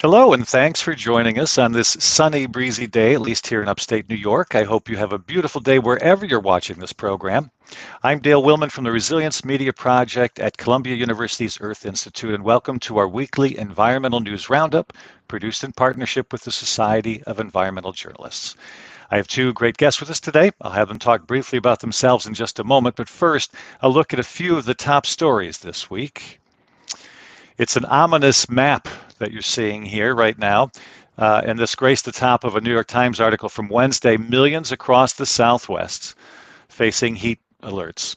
Hello, and thanks for joining us on this sunny, breezy day, at least here in upstate New York. I hope you have a beautiful day wherever you're watching this program. I'm Dale Willman from the Resilience Media Project at Columbia University's Earth Institute, and welcome to our weekly Environmental News Roundup, produced in partnership with the Society of Environmental Journalists. I have two great guests with us today. I'll have them talk briefly about themselves in just a moment, but first, a look at a few of the top stories this week. It's an ominous map that you're seeing here right now, and this graced the top of a New York Times article from Wednesday. Millions across the Southwest facing heat alerts.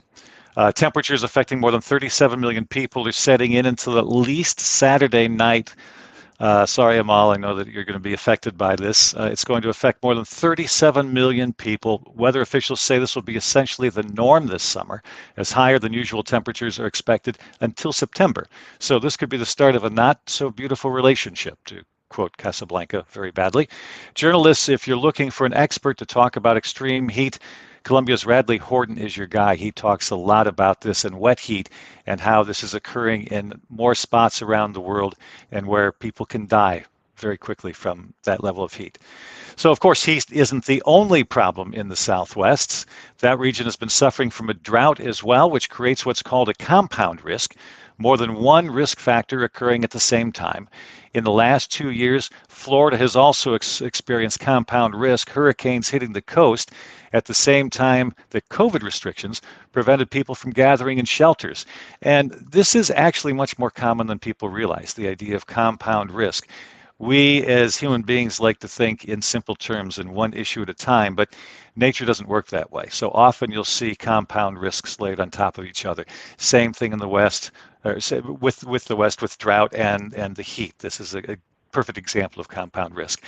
Temperatures affecting more than 37 million people are setting in until at least Saturday night. Sorry, Amal, I know that you're going to be affected by this. It's going to affect more than 37 million people. Weather officials say this will be essentially the norm this summer, as higher than usual temperatures are expected until September. So this could be the start of a not so beautiful relationship, to quote Casablanca very badly. Journalists, if you're looking for an expert to talk about extreme heat, Columbia's Radley Horton is your guy. He talks a lot about this and wet heat and how this is occurring in more spots around the world and where people can die very quickly from that level of heat. So, of course, heat isn't the only problem in the Southwest. That region has been suffering from a drought as well, which creates what's called a compound risk, more than one risk factor occurring at the same time. In the last 2 years, Florida has also experienced compound risk, hurricanes hitting the coast at the same time that COVID restrictions prevented people from gathering in shelters. And this is actually much more common than people realize, the idea of compound risk. We as human beings like to think in simple terms and one issue at a time, but nature doesn't work that way. So often you'll see compound risks laid on top of each other. Same thing in the West, or with the West with drought and the heat. This is a perfect example of compound risk.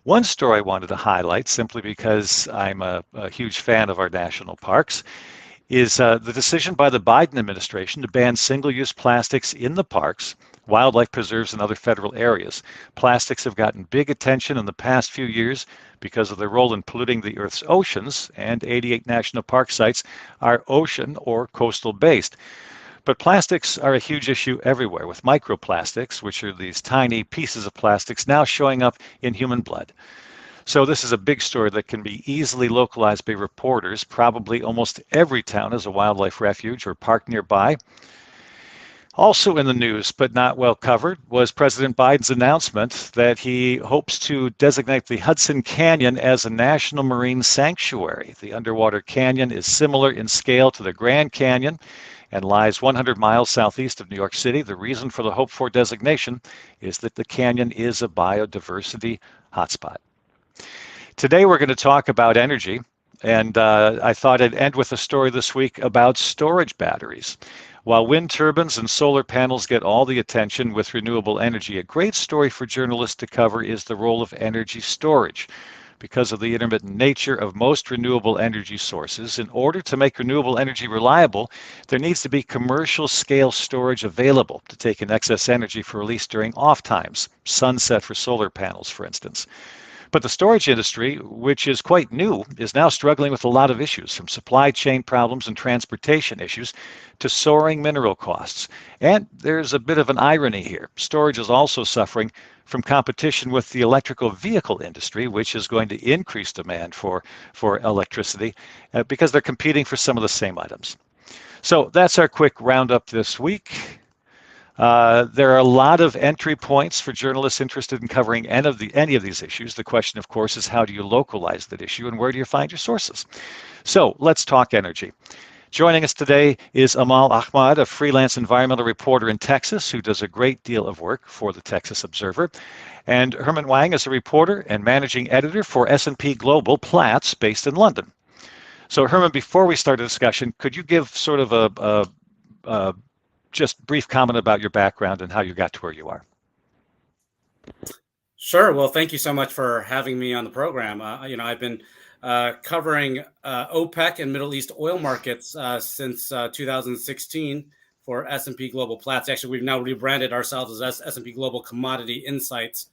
One story I wanted to highlight, simply because I'm a huge fan of our national parks, is the decision by the Biden administration to ban single-use plastics in the parks, wildlife preserves, and other federal areas. Plastics have gotten big attention in the past few years because of their role in polluting the Earth's oceans, and 88 national park sites are ocean or coastal based. But plastics are a huge issue everywhere, with microplastics, which are these tiny pieces of plastics now showing up in human blood. So this is a big story that can be easily localized by reporters. Probably almost every town has a wildlife refuge or park nearby. Also in the news, but not well covered, was President Biden's announcement that he hopes to designate the Hudson Canyon as a national marine sanctuary. The underwater canyon is similar in scale to the Grand Canyon and lies 100 miles southeast of New York City. The reason for the hoped-for designation is that the canyon is a biodiversity hotspot. Today we're going to talk about energy, and I thought I'd end with a story this week about storage batteries. While wind turbines and solar panels get all the attention with renewable energy, a great story for journalists to cover is the role of energy storage. Because of the intermittent nature of most renewable energy sources, in order to make renewable energy reliable, there needs to be commercial scale storage available to take in excess energy for release during off times, sunset for solar panels, for instance. But the storage industry, which is quite new, is now struggling with a lot of issues, from supply chain problems and transportation issues to soaring mineral costs. And there's a bit of an irony here. Storage is also suffering from competition with the electrical vehicle industry, which is going to increase demand for electricity because they're competing for some of the same items. So that's our quick roundup this week. There are a lot of entry points for journalists interested in covering any of these issues. The question, of course, is how do you localize that issue and where do you find your sources? So let's talk energy. Joining us today is Amal Ahmad, a freelance environmental reporter in Texas who does a great deal of work for the Texas Observer. And Herman Wang is a reporter and managing editor for S&P Global Platts, based in London. So Herman, before we start a discussion, could you give sort of a just brief comment about your background and how you got to where you are? Sure. Well, thank you so much for having me on the program. I've been covering OPEC and Middle East oil markets since 2016 for S&P Global Platts. Actually, we've now rebranded ourselves as S&P Global Commodity Insights.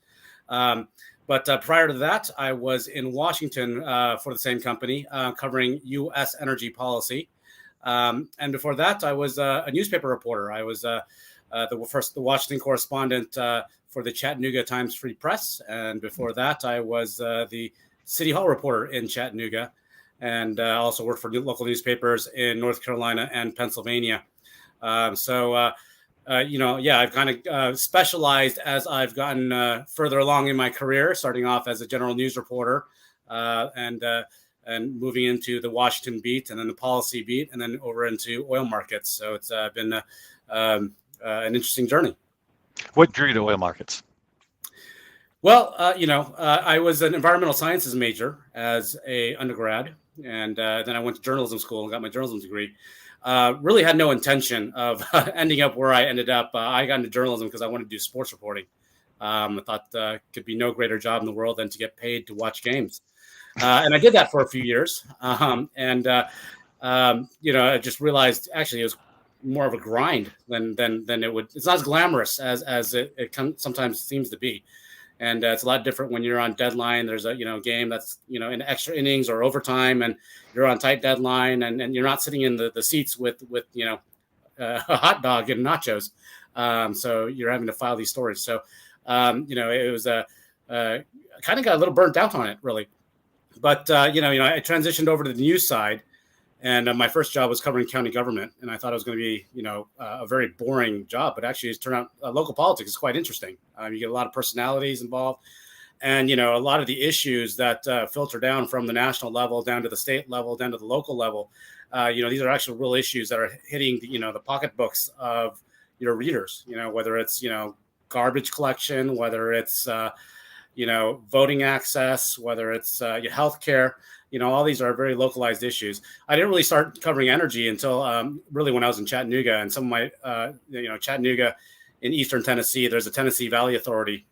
But prior to that, I was in Washington for the same company covering U.S. energy policy. And before that, I was a newspaper reporter. I was the Washington correspondent for the Chattanooga Times Free Press. And before that, I was the City Hall reporter in Chattanooga, and also worked for local newspapers in North Carolina and Pennsylvania. I've kind of specialized as I've gotten further along in my career, starting off as a general news reporter and moving into the Washington beat and then the policy beat and then over into oil markets. So it's been an interesting journey. What drew you to oil markets? Well, I was an environmental sciences major as a undergrad, and then I went to journalism school and got my journalism degree. Really had no intention of ending up where I ended up. I got into journalism because I wanted to do sports reporting. I thought could be no greater job in the world than to get paid to watch games. And I did that for a few years. I just realized actually it was more of a grind than it would. It's not as glamorous as it sometimes seems to be. And it's a lot different when you're on deadline. There's a game that's in extra innings or overtime, and you're on tight deadline, and you're not sitting in the seats with a hot dog and nachos. So you're having to file these stories. So it was kind of got a little burnt out on it, really. But I transitioned over to the news side, and my first job was covering county government, and I thought it was going to be a very boring job, but actually it's turned out local politics is quite interesting. You get a lot of personalities involved, and a lot of the issues that filter down from the national level down to the state level down to the local level. These are actual real issues that are hitting the pocketbooks of your readers. Whether it's garbage collection, whether it's voting access, whether it's your healthcare. All these are very localized issues. I didn't really start covering energy until really when I was in Chattanooga, and some of my, Chattanooga in Eastern Tennessee, there's a Tennessee Valley Authority,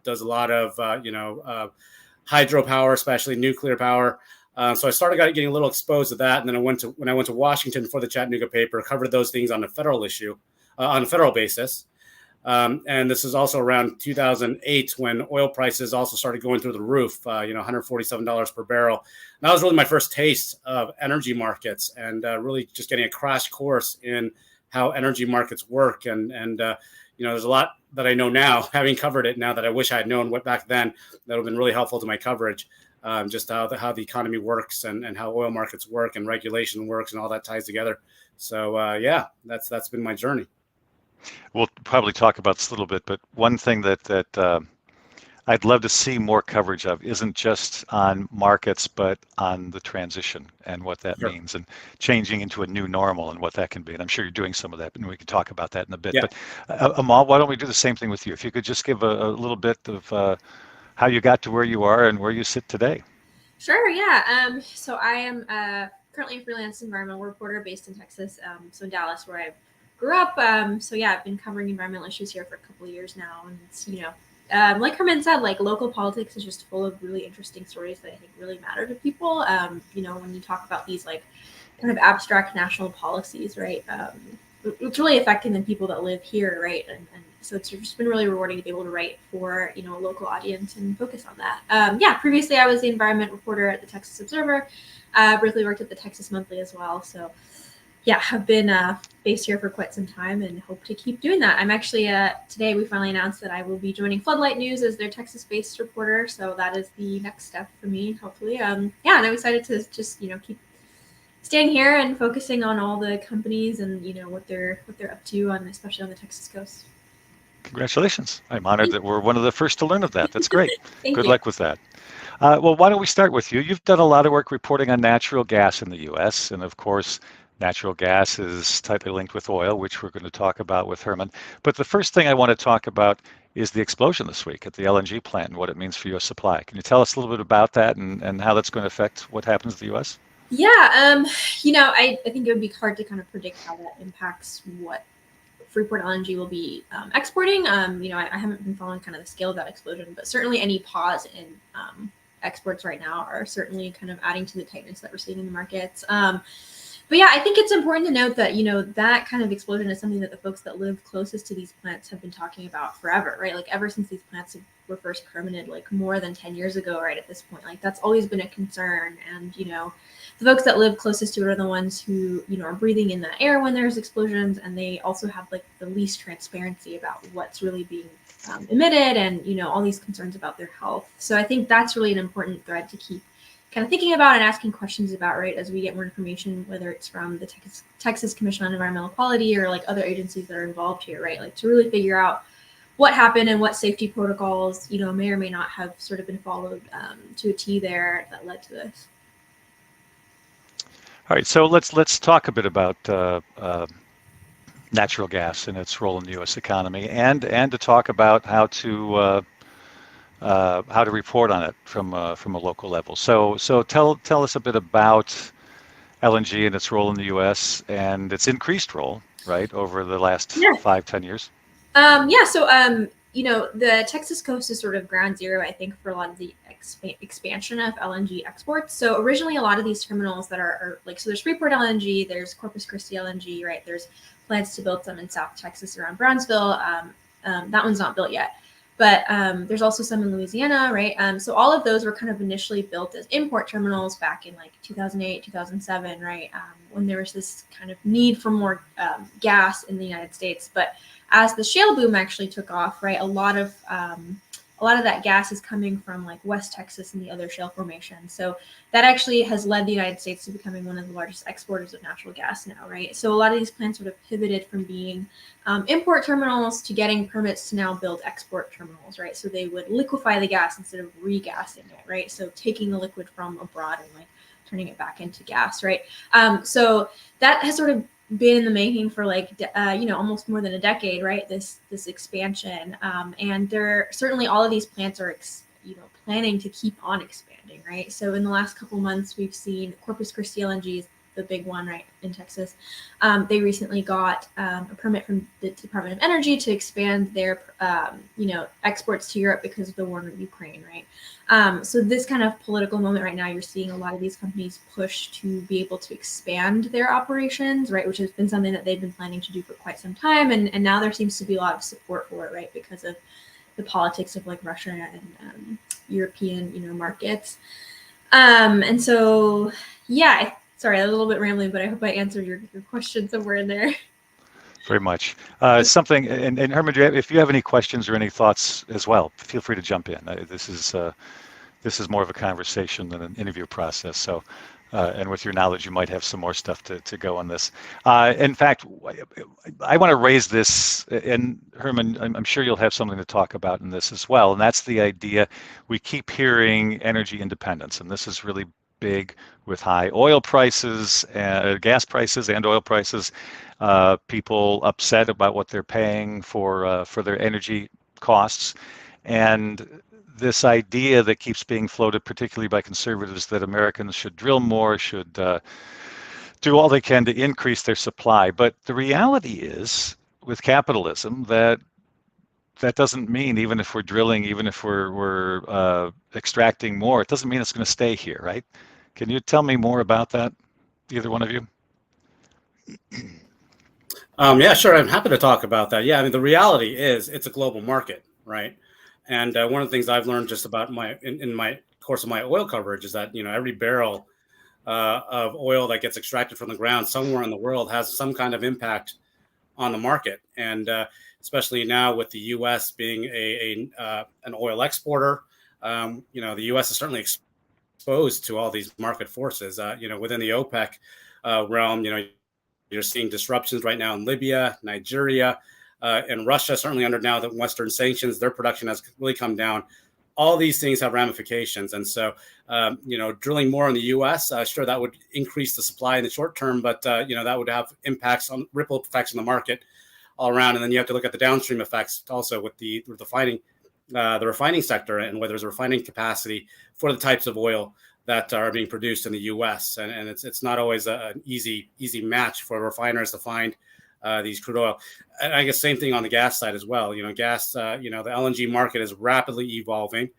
does a lot of, hydropower, especially nuclear power. So I started getting a little exposed to that. And then when I went to Washington for the Chattanooga paper, covered those things on a federal issue, on a federal basis. And this is also around 2008 when oil prices also started going through the roof, $147 per barrel. And that was really my first taste of energy markets and really just getting a crash course in how energy markets work. And there's a lot that I know now, having covered it now that I wish I had known what back then that would have been really helpful to my coverage, just how the economy works and how oil markets work and regulation works and all that ties together. So, that's been my journey. We'll probably talk about this a little bit, but one thing that I'd love to see more coverage of isn't just on markets, but on the transition and what that Sure. means and changing into a new normal and what that can be. And I'm sure you're doing some of that, and we can talk about that in a bit. Yeah. But Amal, why don't we do the same thing with you? If you could just give a little bit of how you got to where you are and where you sit today. Sure, yeah. So I am currently a freelance environmental reporter based in Texas, so in Dallas, where I grew up. I've been covering environmental issues here for a couple of years now. And it's, like Herman said, like local politics is just full of really interesting stories that I think really matter to people. When you talk about these like kind of abstract national policies, right? It's really affecting the people that live here, right? And so it's just been really rewarding to be able to write for, a local audience and focus on that. Previously I was the environment reporter at the Texas Observer, briefly worked at the Texas Monthly as well. So yeah, I've been based here for quite some time and hope to keep doing that. I'm actually, today we finally announced that I will be joining Floodlight News as their Texas-based reporter. So that is the next step for me, hopefully. And I'm excited to just, keep staying here and focusing on all the companies and, what they're up to, especially on the Texas coast. Congratulations. I'm honored that we're one of the first to learn of that. That's great. Good you. luck with that. Well, why don't we start with you? You've done a lot of work reporting on natural gas in the U.S. And of course, natural gas is tightly linked with oil, which we're going to talk about with Herman. But the first thing I want to talk about is the explosion this week at the LNG plant and what it means for U.S. supply. Can you tell us a little bit about that and how that's going to affect what happens to the U.S.? Yeah, I think it would be hard to kind of predict how that impacts what Freeport LNG will be exporting. I haven't been following kind of the scale of that explosion, but certainly any pause in exports right now are certainly kind of adding to the tightness that we're seeing in the markets. But yeah, I think it's important to note that, that kind of explosion is something that the folks that live closest to these plants have been talking about forever, right? Like ever since these plants were first permitted, like more than 10 years ago, right? At this point, like that's always been a concern. And, the folks that live closest to it are the ones who, are breathing in the air when there's explosions. And they also have like the least transparency about what's really being emitted and, all these concerns about their health. So I think that's really an important thread to keep kind of thinking about and asking questions about, right, as we get more information, whether it's from the Texas Commission on Environmental Quality or like other agencies that are involved here, right, like to really figure out what happened and what safety protocols, may or may not have sort of been followed to a T there that led to this. All right, so let's talk a bit about natural gas and its role in the U.S. economy, and to talk about how to report on it from a local level. So tell us a bit about LNG and its role in the U.S. and its increased role, right, over the last 5-10 years. The Texas coast is sort of ground zero, I think, for a lot of the expansion of LNG exports. So originally, a lot of these terminals that are like, so there's Freeport LNG, there's Corpus Christi LNG, right? There's plans to build some in South Texas around Brownsville. That one's not built yet. But there's also some in Louisiana, right? So all of those were kind of initially built as import terminals back in like 2008, 2007, right? When there was this kind of need for more gas in the United States. But as the shale boom actually took off, right, a lot of that gas is coming from like West Texas and the other shale formations. So that actually has led the United States to becoming one of the largest exporters of natural gas now, right? So a lot of these plants sort of pivoted from being import terminals to getting permits to now build export terminals, right? So they would liquefy the gas instead of regassing it, right? So taking the liquid from abroad and like turning it back into gas, right? So that has sort of been in the making for like almost more than a decade, right? This expansion, and there certainly all of these plants are planning to keep on expanding, right? So in the last couple months, we've seen Corpus Christi LNG is the big one, right, in Texas. They recently got a permit from the Department of Energy to expand their exports to Europe because of the war in Ukraine, right? So this kind of political moment right now, you're seeing a lot of these companies push to be able to expand their operations, right, which has been something that they've been planning to do for quite some time, and now there seems to be a lot of support for it, right, because of the politics of like Russia and European markets. And so sorry, that was a little bit rambling, but I hope I answered your question somewhere in there. Very much. Something, and Herman, if you have any questions or any thoughts as well, feel free to jump in. This is more of a conversation than an interview process. So, and with your knowledge, you might have some more stuff to go on this. In fact, I want to raise this, and Herman, I'm sure you'll have something to talk about in this as well, and that's the idea. We keep hearing energy independence, and this is really big with high oil prices, gas prices, and oil prices. People upset about what they're paying for their energy costs, and this idea that keeps being floated, particularly by conservatives, that Americans should drill more, should do all they can to increase their supply. But the reality is, with capitalism, that doesn't mean, even if we're drilling, even if we're extracting more, it doesn't mean it's going to stay here, right? Can you tell me more about that, either one of you? Yeah, sure. I'm happy to talk about that. Yeah, I mean, the reality is it's a global market, right? And one of the things I've learned just about in my course of my oil coverage is that every barrel of oil that gets extracted from the ground somewhere in the world has some kind of impact on the market, and especially now with the U.S. being an oil exporter, the U.S. is certainly exposed to all these market forces. Within the OPEC realm, you're seeing disruptions right now in Libya, Nigeria, and Russia. Certainly under now the Western sanctions, their production has really come down. All these things have ramifications, and so drilling more in the U.S. Sure, that would increase the supply in the short term, but that would have impacts on ripple effects in the market all around. And then you have to look at the downstream effects also with the refining sector, and whether there's a refining capacity for the types of oil that are being produced in the U.S. And it's not always an easy match for refiners to find these crude oil. And I guess same thing on the gas side as well. Gas, the LNG market is rapidly evolving.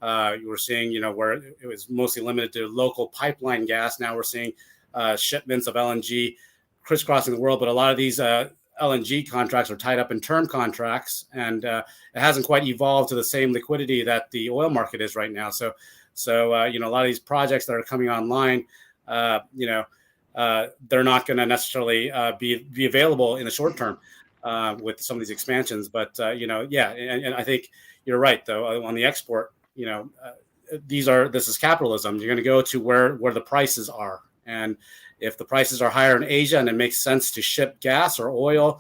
We're seeing, where it was mostly limited to local pipeline gas. Now we're seeing shipments of LNG crisscrossing the world. But a lot of these LNG contracts are tied up in term contracts, and it hasn't quite evolved to the same liquidity that the oil market is right now. So a lot of these projects that are coming online, they're not going to necessarily be available in the short term with some of these expansions. But and I think you're right though on the export. This is capitalism. You're going to go to where the prices are, and if the prices are higher in Asia and it makes sense to ship gas or oil,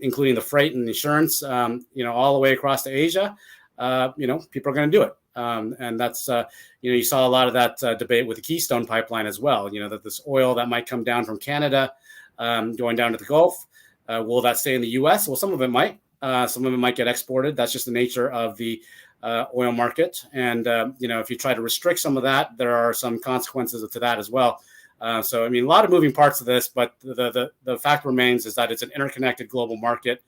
including the freight and insurance, all the way across to Asia, people are going to do it. And that's, you saw a lot of that debate with the Keystone pipeline as well, that this oil that might come down from Canada going down to the Gulf, will that stay in the U.S.? Well, some of it might. Some of it might get exported. That's just the nature of the oil market. And, if you try to restrict some of that, there are some consequences to that as well. A lot of moving parts of this, but the fact remains is that it's an interconnected global market,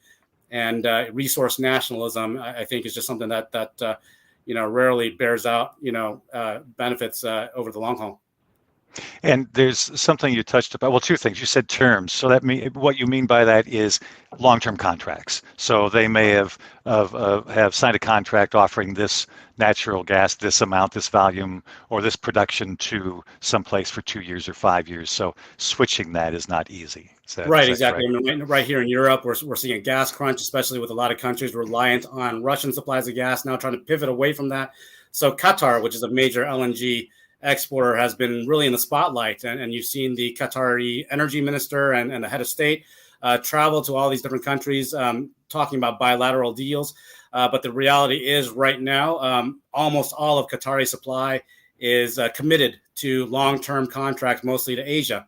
and resource nationalism, I think, is just something that rarely bears out, benefits over the long haul. And there's something you touched about. Well, two things. You said terms. So what you mean by that is long-term contracts. So they may have signed a contract offering this natural gas, this amount, this volume, or this production to someplace for 2 years or 5 years. So switching that is not easy. Right, exactly. Right here in Europe, we're seeing a gas crunch, especially with a lot of countries reliant on Russian supplies of gas, now trying to pivot away from that. So Qatar, which is a major LNG exporter, has been really in the spotlight, and you've seen the Qatari energy minister and the head of state travel to all these different countries talking about bilateral deals. But the reality is right now, almost all of Qatari supply is committed to long-term contracts, mostly to Asia.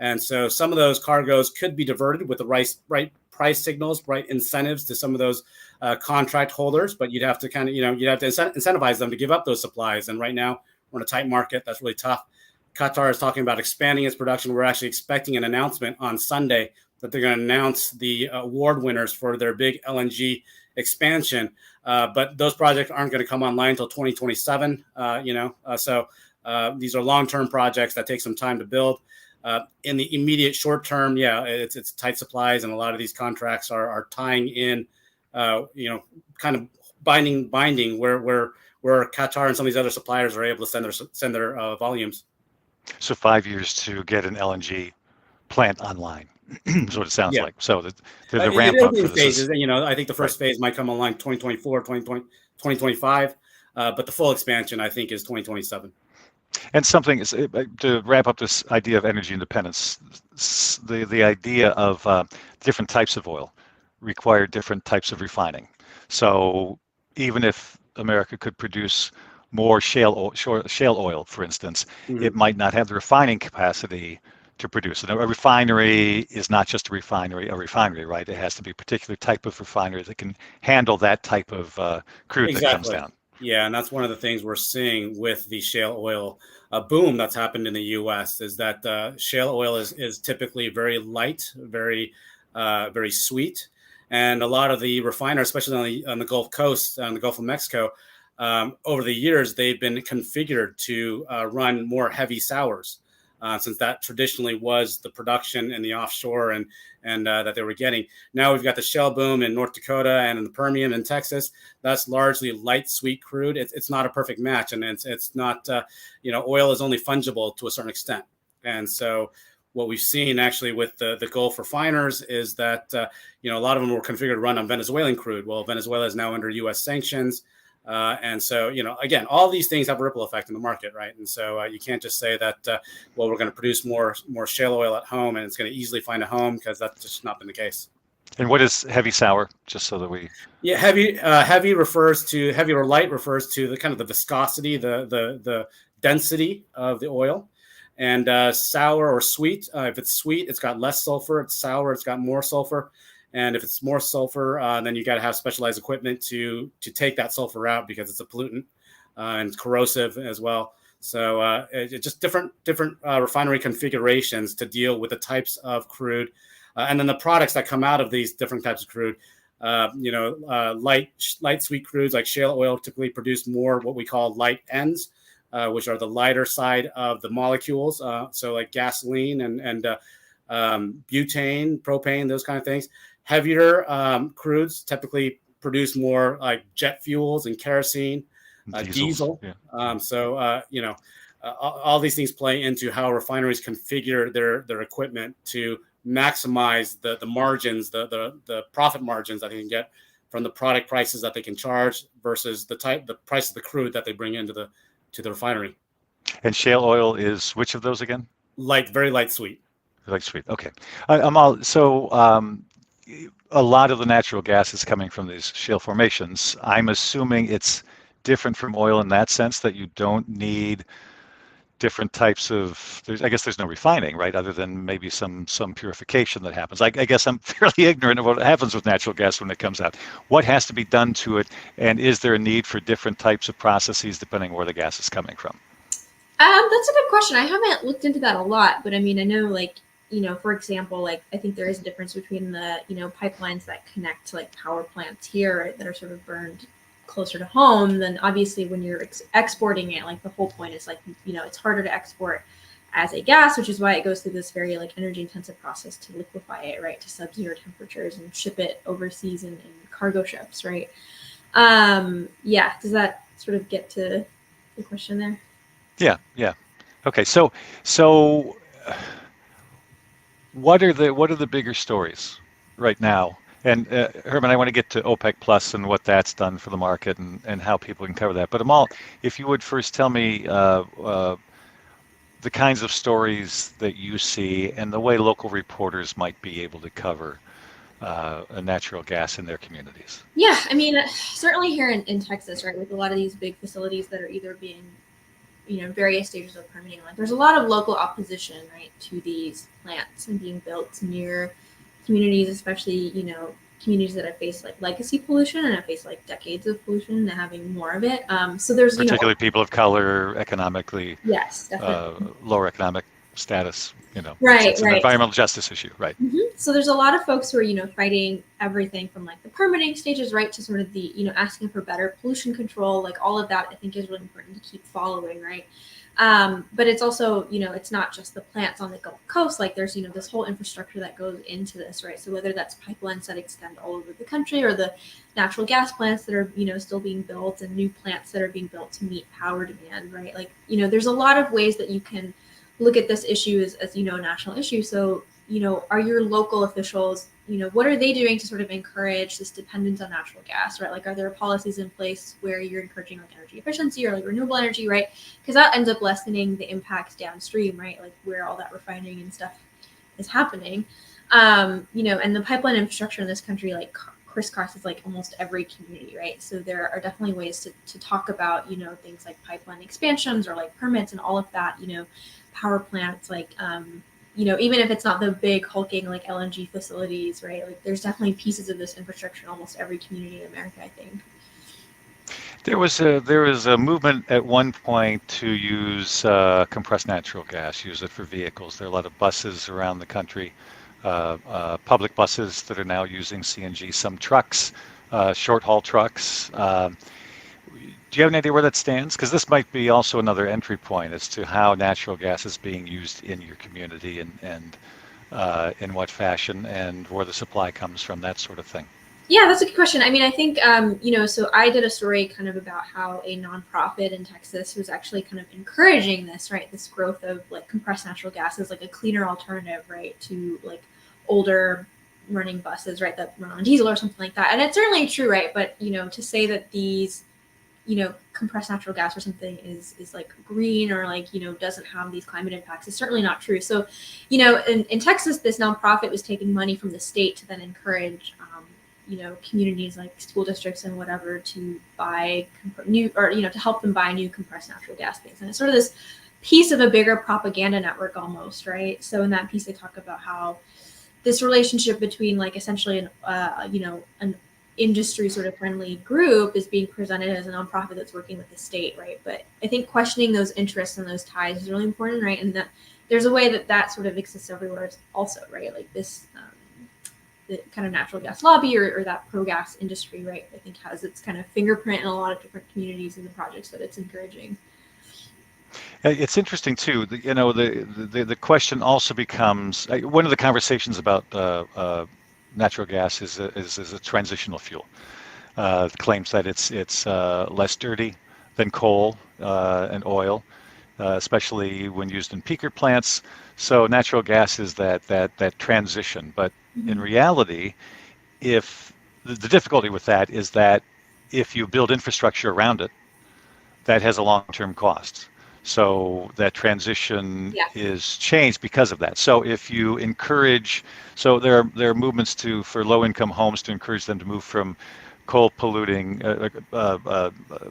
And so some of those cargoes could be diverted with the right price signals, right incentives to some of those contract holders, but you'd have to incentivize them to give up those supplies. And right now, we're in a tight market. That's really tough. Qatar is talking about expanding its production. We're actually expecting an announcement on Sunday that they're going to announce the award winners for their big LNG expansion. But those projects aren't going to come online until 2027. So these are long-term projects that take some time to build. In the immediate short term, it's tight supplies, and a lot of these contracts are tying in, kind of binding where Qatar and some of these other suppliers are able to send their volumes. So 5 years to get an LNG plant online is what it sounds like. So the ramp up for phases. I think the first phase might come online 2024, 2025, but the full expansion, I think, is 2027. And something is, to wrap up this idea of energy independence, the idea of different types of oil require different types of refining. So even if America could produce more shale oil, for instance, it might not have the refining capacity to produce it. A refinery is not just a refinery, right? It has to be a particular type of refinery that can handle that type of crude that comes down. Yeah, and that's one of the things we're seeing with the shale oil boom that's happened in the U.S. is that shale oil is typically very light, very sweet, and a lot of the refiners, especially on the Gulf Coast, on the Gulf of Mexico, over the years they've been configured to run more heavy sours, since that traditionally was the production in the offshore and that they were getting. Now we've got the shale boom in North Dakota and in the Permian in Texas. That's largely light, sweet crude. It's not a perfect match, and it's not, oil is only fungible to a certain extent. And so what we've seen actually with the Gulf refiners is that, a lot of them were configured to run on Venezuelan crude. Well, Venezuela is now under U.S. sanctions. And so, again, all these things have a ripple effect in the market, right? And so you can't just say that, we're going to produce more shale oil at home and it's going to easily find a home, because that's just not been the case. And what is heavy sour, just so that we... Yeah, heavy refers to, heavy or light refers to the kind of the viscosity, the density of the oil. And sour or sweet, if it's sweet, it's got less sulfur. It's sour, it's got more sulfur. And if it's more sulfur, then you got to have specialized equipment to take that sulfur out, because it's a pollutant and it's corrosive as well. So it's just different refinery configurations to deal with the types of crude, and then the products that come out of these different types of crude. Light sweet crudes like shale oil typically produce more what we call light ends, which are the lighter side of the molecules. So like gasoline and butane, propane, those kind of things. Heavier crudes typically produce more like jet fuels and kerosene, diesel. Yeah. All these things play into how refineries configure their equipment to maximize the margins, the profit margins that they can get from the product prices that they can charge versus the price of the crude that they bring into the refinery. And shale oil is which of those again? Very light sweet. Light sweet. Okay. Amal, so a lot of the natural gas is coming from these shale formations. I'm assuming it's different from oil in that sense that you don't need different types of, I guess there's no refining, right? Other than maybe some purification that happens. I guess I'm fairly ignorant of what happens with natural gas when it comes out. What has to be done to it? And is there a need for different types of processes depending where the gas is coming from? That's a good question. I haven't looked into that a lot, but I mean, I know like, for example, like I think there is a difference between the, pipelines that connect to like power plants here that are sort of burned closer to home. Then obviously when you're exporting it, like the whole point is like, it's harder to export as a gas, which is why it goes through this very like energy intensive process to liquefy it, right, to sub-zero temperatures and ship it overseas in cargo ships, right? Yeah, does that sort of get to the question there? Yeah. Okay, so what are the bigger stories right now? And Herman, I want to get to OPEC Plus and what that's done for the market and how people can cover that. But Amal, if you would first tell me the kinds of stories that you see and the way local reporters might be able to cover natural gas in their communities. Yeah, I mean, certainly here in Texas, right, with a lot of these big facilities that are either being various stages of permitting. Like there's a lot of local opposition, right, to these plants and being built near communities, especially, communities that have faced like legacy pollution and have faced like decades of pollution and having more of it. So there's, particularly people of color, economically, yes, definitely. lower economic status, right, it's an environmental justice issue, right? Mm-hmm. So there's a lot of folks who are, fighting everything from like the permitting stages, right, to sort of the, asking for better pollution control, like all of that I think is really important to keep following, right? But it's also, it's not just the plants on the Gulf Coast, like there's, this whole infrastructure that goes into this, right? So whether that's pipelines that extend all over the country or the natural gas plants that are, still being built and new plants that are being built to meet power demand, right? Like, there's a lot of ways that you can look at this issue as a national issue. So, are your local officials, what are they doing to sort of encourage this dependence on natural gas, right? Like, are there policies in place where you're encouraging like energy efficiency or like renewable energy, right? Because that ends up lessening the impacts downstream, right? Like where all that refining and stuff is happening. And the pipeline infrastructure in this country, like crisscrosses like almost every community, right? So there are definitely ways to talk about, things like pipeline expansions or like permits and all of that, power plants, like, even if it's not the big hulking like LNG facilities, right? Like there's definitely pieces of this infrastructure in almost every community in America, I think. There was a movement at one point to use compressed natural gas, use it for vehicles. There are a lot of buses around the country, public buses that are now using CNG, some trucks, short haul trucks. Do you have any idea where that stands? Because this might be also another entry point as to how natural gas is being used in your community and in what fashion and where the supply comes from, that sort of thing. Yeah, that's a good question. I mean, I think, so I did a story kind of about how a nonprofit in Texas was actually kind of encouraging this, right? This growth of like compressed natural gas as like a cleaner alternative, right? To like older running buses, right? That run on diesel or something like that. And it's certainly true, right? But, to say that these, compressed natural gas or something is like green or like, doesn't have these climate impacts is certainly not true. So, in Texas, this nonprofit was taking money from the state to then encourage, communities like school districts and whatever to buy new or, to help them buy new compressed natural gas things. And it's sort of this piece of a bigger propaganda network almost, right? So in that piece, they talk about how this relationship between like essentially an industry sort of friendly group is being presented as a nonprofit that's working with the state, right? But I think questioning those interests and those ties is really important, right? And that there's a way that sort of exists everywhere also, right? Like this the kind of natural gas lobby or that pro-gas industry, right, I think has its kind of fingerprint in a lot of different communities and the projects that it's encouraging. It's interesting too. The question also becomes one of the conversations about natural gas is a transitional fuel. The claims that it's less dirty than coal and oil, especially when used in peaker plants. So natural gas is that transition. But in Mhm. reality, if the difficulty with that is that if you build infrastructure around it, that has a long-term cost. So that transition Yeah. is changed because of that. So if you encourage, so there are movements for low-income homes to encourage them to move from coal polluting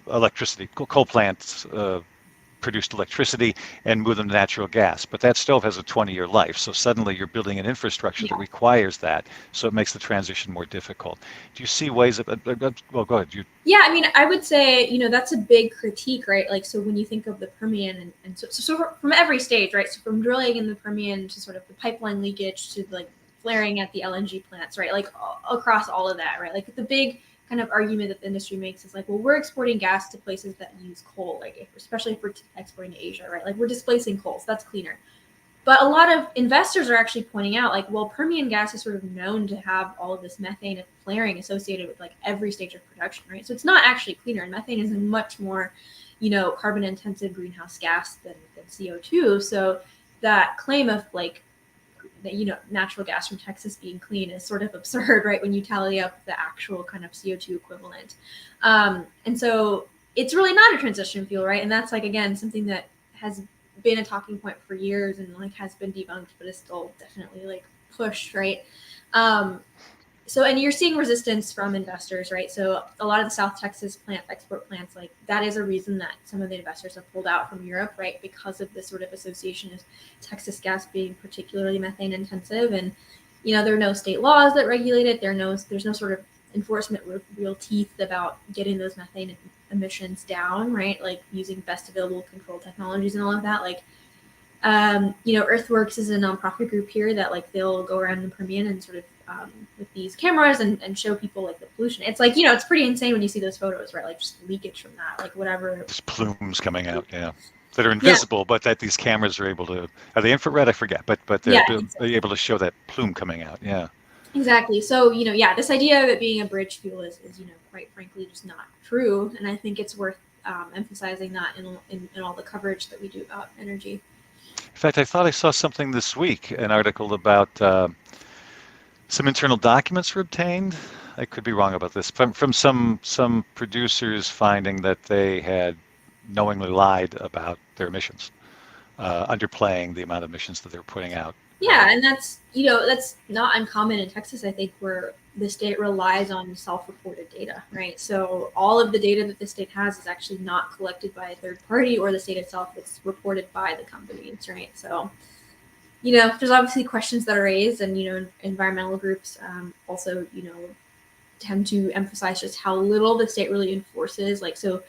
electricity, coal plants produced electricity and move them to natural gas. But that stove has a 20-year life. So suddenly you're building an infrastructure that Yeah. requires that. So it makes the transition more difficult. Do you see ways of, well, go ahead. Yeah, I mean, I would say, that's a big critique, right? Like, so when you think of the Permian and so from every stage, right? So from drilling in the Permian to sort of the pipeline leakage to like flaring at the LNG plants, right? Like across all of that, right? Like the big kind of argument that the industry makes is like, well, we're exporting gas to places that use coal, like especially if we're exporting to Asia, right? Like we're displacing coal, so that's cleaner. But a lot of investors are actually pointing out, like, well, Permian gas is sort of known to have all of this methane and flaring associated with like every stage of production, right? So it's not actually cleaner. And methane is a much more, carbon intensive greenhouse gas than CO2. So that claim of like, that, natural gas from Texas being clean is sort of absurd, right? When you tally up the actual kind of CO2 equivalent. And so it's really not a transition fuel, right? And that's like, again, something that has been a talking point for years and like has been debunked, but is still definitely like pushed, right? Um, and you're seeing resistance from investors, right? So a lot of the South Texas export plants, like that is a reason that some of the investors have pulled out from Europe, right? Because of this sort of association of Texas gas being particularly methane intensive. And, there are no state laws that regulate it. There's no sort of enforcement with real teeth about getting those methane emissions down, right? Like using best available control technologies and all of that. Like, Earthworks is a nonprofit group here that like they'll go around the Permian and sort of with these cameras and show people like the pollution. It's like, it's pretty insane when you see those photos, right? Like just leakage from that, like whatever. There's plumes coming out, yeah, that are Yeah, invisible, but that these cameras are able to. Are they infrared? I forget, but they're yeah, able to show that plume coming out. Yeah. exactly. So, yeah, this idea of it being a bridge fuel is quite frankly, just not true. And I think it's worth emphasizing that in all the coverage that we do about energy. In fact, I thought I saw something this week, an article about some internal documents were obtained. I could be wrong about this, from some producers finding that they had knowingly lied about their emissions, underplaying the amount of emissions that they were putting out. Yeah, and that's not uncommon in Texas, I think, where the state relies on self-reported data, right? So all of the data that the state has is actually not collected by a third party or the state itself. It's reported by the companies, right? So, there's obviously questions that are raised, and, environmental groups also, tend to emphasize just how little the state really enforces. Like, so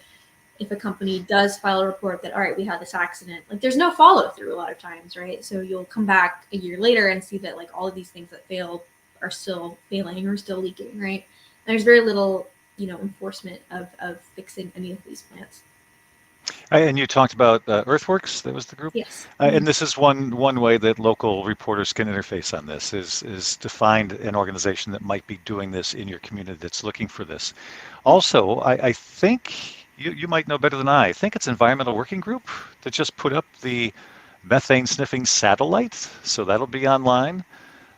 if a company does file a report that, all right, we had this accident, like there's no follow through a lot of times, right? So you'll come back a year later and see that like all of these things that failed are still failing or still leaking, right? And there's very little, enforcement of fixing any of these plants. And you talked about Earthworks. That was the group. Yes. And this is one way that local reporters can interface on this is to find an organization that might be doing this in your community that's looking for this. Also, I think you might know better than I think it's Environmental Working Group that just put up the methane sniffing satellite. So that'll be online.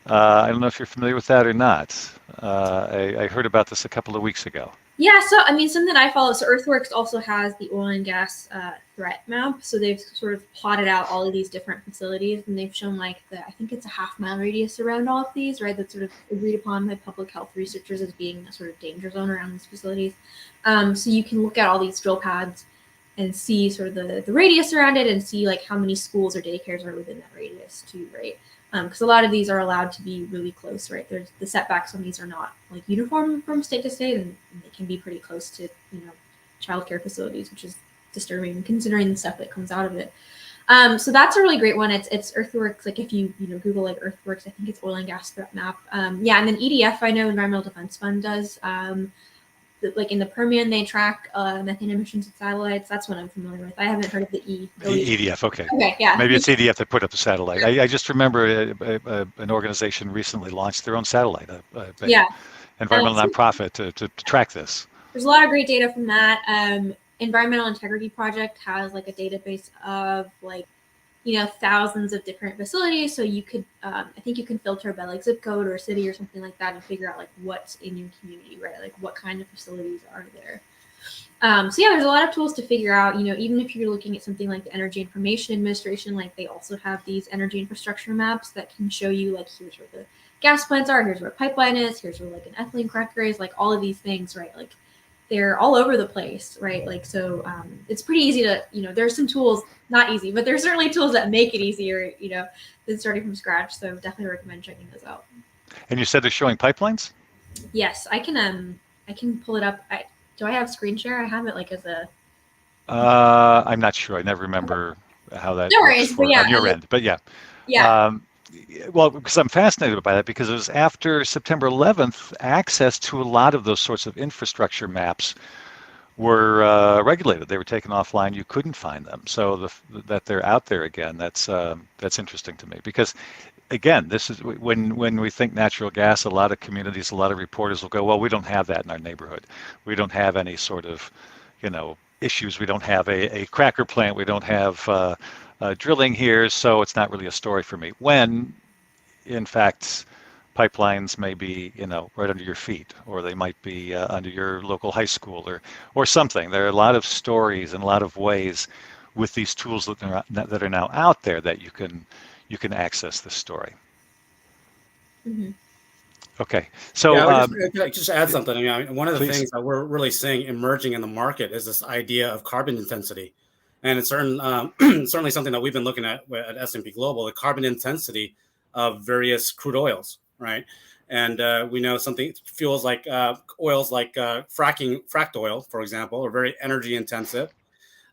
I don't know if you're familiar with that or not. I heard about this a couple of weeks ago. Yeah, so I mean, something I follow. So Earthworks also has the oil and gas threat map. So they've sort of plotted out all of these different facilities, and they've shown like I think it's a half-mile radius around all of these, right? That's sort of agreed upon by public health researchers as being a sort of danger zone around these facilities. So you can look at all these drill pads and see sort of the radius around it, and see like how many schools or daycares are within that radius too, right? Because a lot of these are allowed to be really close, right? There's the setbacks on these are not like uniform from state to state, and they can be pretty close to childcare facilities, which is disturbing considering the stuff that comes out of it. So that's a really great one. It's Earthworks. Like if you Google like Earthworks, I think it's oil and gas threat map. Yeah, and then EDF, I know Environmental Defense Fund does. like in the Permian, they track methane emissions with satellites. That's what I'm familiar with. I haven't heard of the EDF. Okay. Okay, yeah. Maybe it's EDF that put up the satellite. I just remember an organization recently launched their own satellite, yeah, environmental nonprofit to track this. There's a lot of great data from that. Environmental Integrity Project has like a database of like, thousands of different facilities. So you could, I think you can filter by like zip code or city or something like that and figure out like what's in your community, right? Like what kind of facilities are there. So yeah, there's a lot of tools to figure out, even if you're looking at something like the Energy Information Administration, like they also have these energy infrastructure maps that can show you like, here's where the gas plants are, here's where a pipeline is, here's where like an ethylene cracker is, like all of these things, right? Like they're all over the place, right? Like, so it's pretty easy to, there's some tools, not easy, but there's certainly tools that make it easier, than starting from scratch. So definitely recommend checking those out. And you said they're showing pipelines? Yes, I can pull it up. Do I have screen share? I have it like as a. I'm not sure. I never remember how that works on your end, but yeah. Yeah. Well, because I'm fascinated by that, because it was after September 11th, access to a lot of those sorts of infrastructure maps were regulated. They were taken offline. You couldn't find them. So that they're out there again, that's interesting to me, because again, this is when we think natural gas, a lot of communities, a lot of reporters will go, well, we don't have that in our neighborhood. We don't have any sort of, issues. We don't have a cracker plant. We don't have drilling here, so it's not really a story for me. When, in fact, pipelines may be, right under your feet, or they might be under your local high school or something. There are a lot of stories and a lot of ways with these tools that are now out there that you can access this story. Mm-hmm. Okay, so I just add something. I mean, one of the things that we're really seeing emerging in the market is this idea of carbon intensity, and it's certainly something that we've been looking at S&P Global, the carbon intensity of various crude oils, right? And we know fuels like oils like fracked oil, for example, are very energy intensive.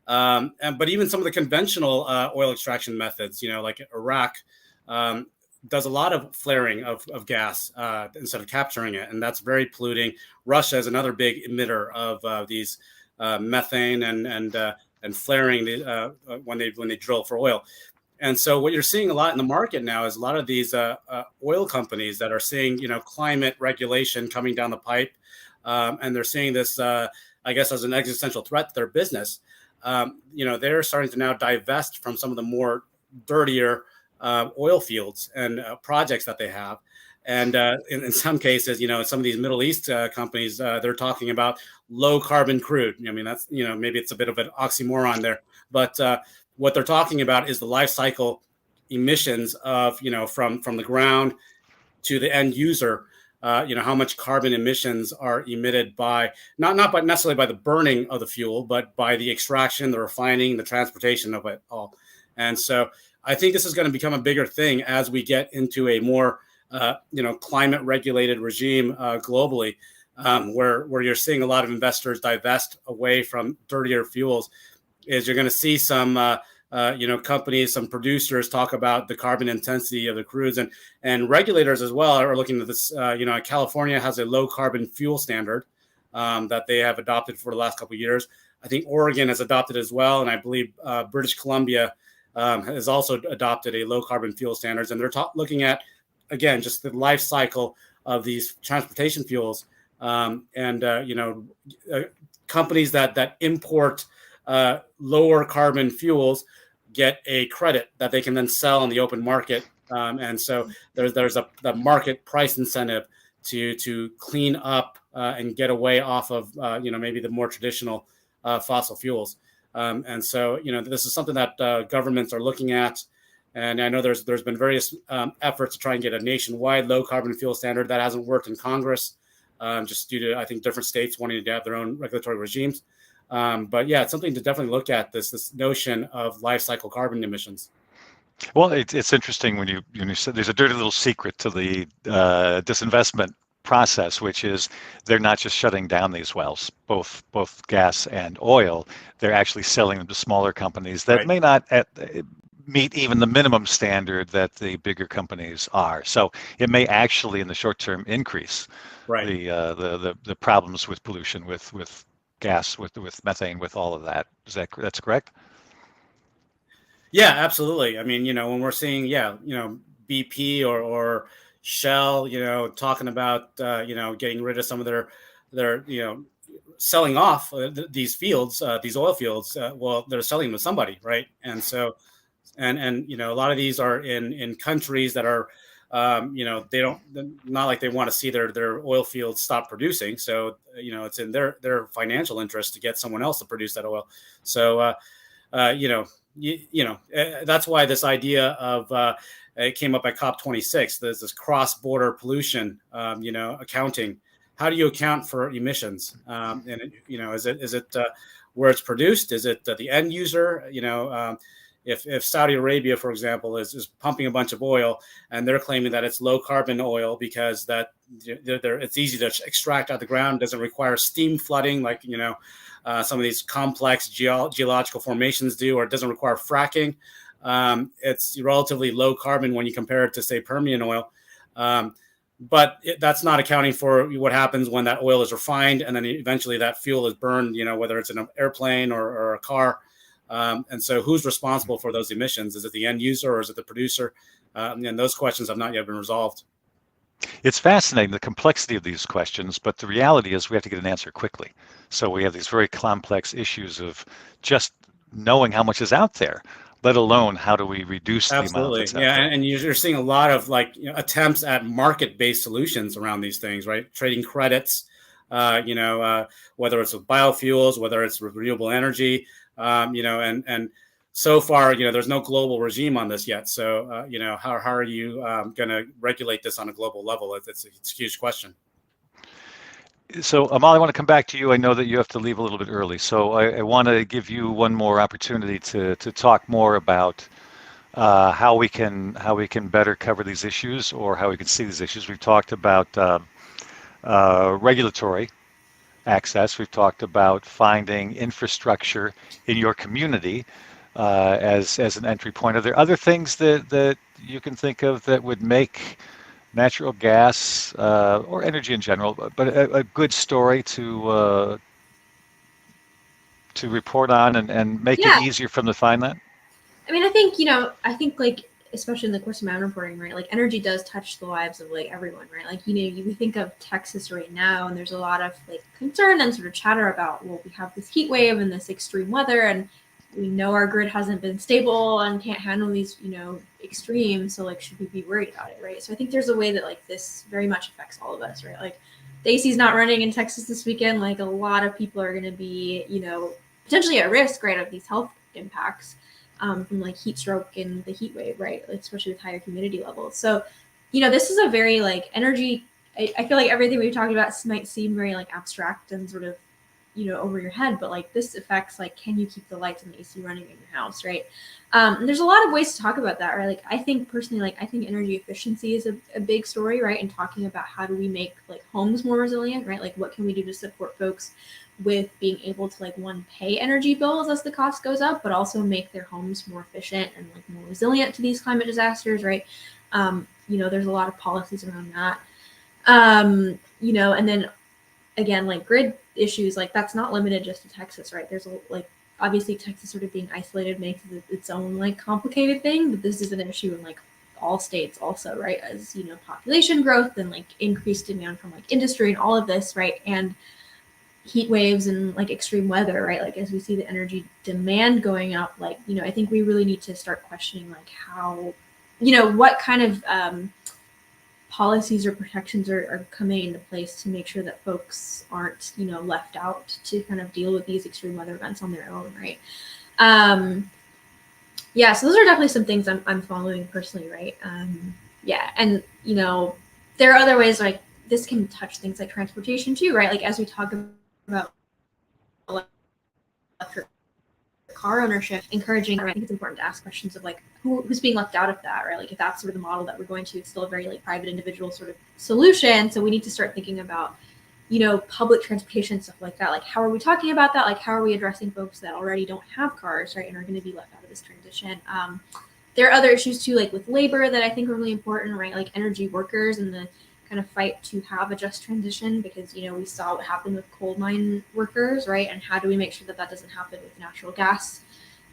But even some of the conventional oil extraction methods, like Iraq, does a lot of flaring of gas instead of capturing it, and that's very polluting. Russia is another big emitter of these methane and flaring when they drill for oil. And so what you're seeing a lot in the market now is a lot of these oil companies that are seeing climate regulation coming down the pipe, and they're seeing this I guess as an existential threat to their business. They're starting to now divest from some of the more dirtier oil fields and projects that they have. And in some cases, some of these Middle East companies, they're talking about low carbon crude. I mean, that's, maybe it's a bit of an oxymoron there, but what they're talking about is the life cycle emissions of, from the ground to the end user. How much carbon emissions are emitted by not necessarily by the burning of the fuel, but by the extraction, the refining, the transportation of it all. And so I think this is going to become a bigger thing as we get into a more climate regulated regime globally, where you're seeing a lot of investors divest away from dirtier fuels. Is you're going to see some companies, some producers talk about the carbon intensity of the crudes, and regulators as well are looking at this. California has a low carbon fuel standard that they have adopted for the last couple of years. I think Oregon has adopted as well, and I believe British Columbia has also adopted a low carbon fuel standards, and they're looking at, again, just the life cycle of these transportation fuels, companies that import lower carbon fuels get a credit that they can then sell on the open market, and so there's a market price incentive to clean up and get away off of maybe the more traditional fossil fuels. And so, this is something that governments are looking at. And I know there's been various efforts to try and get a nationwide low carbon fuel standard that hasn't worked in Congress, just due to, I think, different states wanting to have their own regulatory regimes. But yeah, it's something to definitely look at, this notion of life cycle carbon emissions. Well, it's interesting when you said there's a dirty little secret to the disinvestment process, which is they're not just shutting down these wells, both gas and oil. They're actually selling them to smaller companies that may not meet even the minimum standard that the bigger companies are. So it may actually, in the short term, increase Right. the problems with pollution, with gas, with methane, with all of that. That's correct? Yeah, absolutely. I mean, when we're seeing, BP or Shell, talking about, getting rid of some of their, selling off these fields, these oil fields. Well, they're selling them to somebody, right? And so, and a lot of these are in countries that are, they don't, not like they want to see their oil fields stop producing. So, it's in their financial interest to get someone else to produce that oil. So, that's why this idea of it came up at COP26. There's this cross-border pollution, accounting. How do you account for emissions? Is it where it's produced? Is it the end user? If Saudi Arabia, for example, is pumping a bunch of oil and they're claiming that it's low carbon oil because that it's easy to extract out of the ground, doesn't require steam flooding like some of these complex geological formations do, or it doesn't require fracking. It's relatively low carbon when you compare it to, say, Permian oil. But that's not accounting for what happens when that oil is refined and then eventually that fuel is burned, whether it's in an airplane or a car. And so who's responsible for those emissions? Is it the end user or is it the producer? And those questions have not yet been resolved. It's fascinating, the complexity of these questions, but the reality is we have to get an answer quickly. So we have these very complex issues of just knowing how much is out there, let alone how do we reduce the amount that's out there. And you're seeing a lot of attempts at market-based solutions around these things, right? Trading credits, whether it's with biofuels, whether it's with renewable energy, and so far, there's no global regime on this yet. So, how are you going to regulate this on a global level? It's a huge question. So, Amal, I want to come back to you. I know that you have to leave a little bit early. So I want to give you one more opportunity to talk more about how we can better cover these issues or how we can see these issues. We've talked about regulatory access. We've talked about finding infrastructure in your community as an entry point. Are there other things that you can think of that would make natural gas or energy in general, but a good story to report on and make it easier for them to find that? I mean, I think like, especially in the course of my own reporting, right? Like energy does touch the lives of like everyone, right? Like, we think of Texas right now and there's a lot of like concern and sort of chatter about, well, we have this heat wave and this extreme weather and we know our grid hasn't been stable and can't handle these, extremes. So like, should we be worried about it, right? So I think there's a way that like this very much affects all of us, right? Like the AC's not running in Texas this weekend. Like a lot of people are going to be, potentially at risk, right, of these health impacts from like heat stroke and the heat wave, right? Especially with higher humidity levels. So, this is a very like energy. I feel like everything we've talked about might seem very like abstract and sort of, over your head, but like this affects like, can you keep the lights and the AC running in your house, right? And there's a lot of ways to talk about that, right? Like I think personally, I think energy efficiency is a big story, right? And talking about how do we make like homes more resilient, right? Like what can we do to support folks with being able to like pay energy bills as the cost goes up, but also make their homes more efficient and like more resilient to these climate disasters, right? There's a lot of policies around that. And then again, like grid issues, like that's not limited just to Texas, right? There's like obviously Texas sort of being isolated makes it its own like complicated thing, but this is an issue in like all states also, right? As population growth and like increased demand from like industry and all of this, right? And heat waves and like extreme weather, right? Like as we see the energy demand going up, like I think we really need to start questioning like how, what kind of policies or protections are coming into place to make sure that folks aren't, left out to kind of deal with these extreme weather events on their own, right? So those are definitely some things I'm following personally, right? And there are other ways like this can touch things like transportation too, right? Like as we talk about electric car ownership, encouraging, I think it's important to ask questions of like who's being left out of that, right? Like if that's sort of the model that we're going to, it's still a very like private individual sort of solution. So we need to start thinking about, public transportation, stuff like that. Like how are we talking about that? Like how are we addressing folks that already don't have cars, right? And are going to be left out of this transition? there are other issues too, like with labor that I think are really important, right? Like energy workers and the kind of fight to have a just transition, because we saw what happened with coal mine workers, right? And how do we make sure that that doesn't happen with natural gas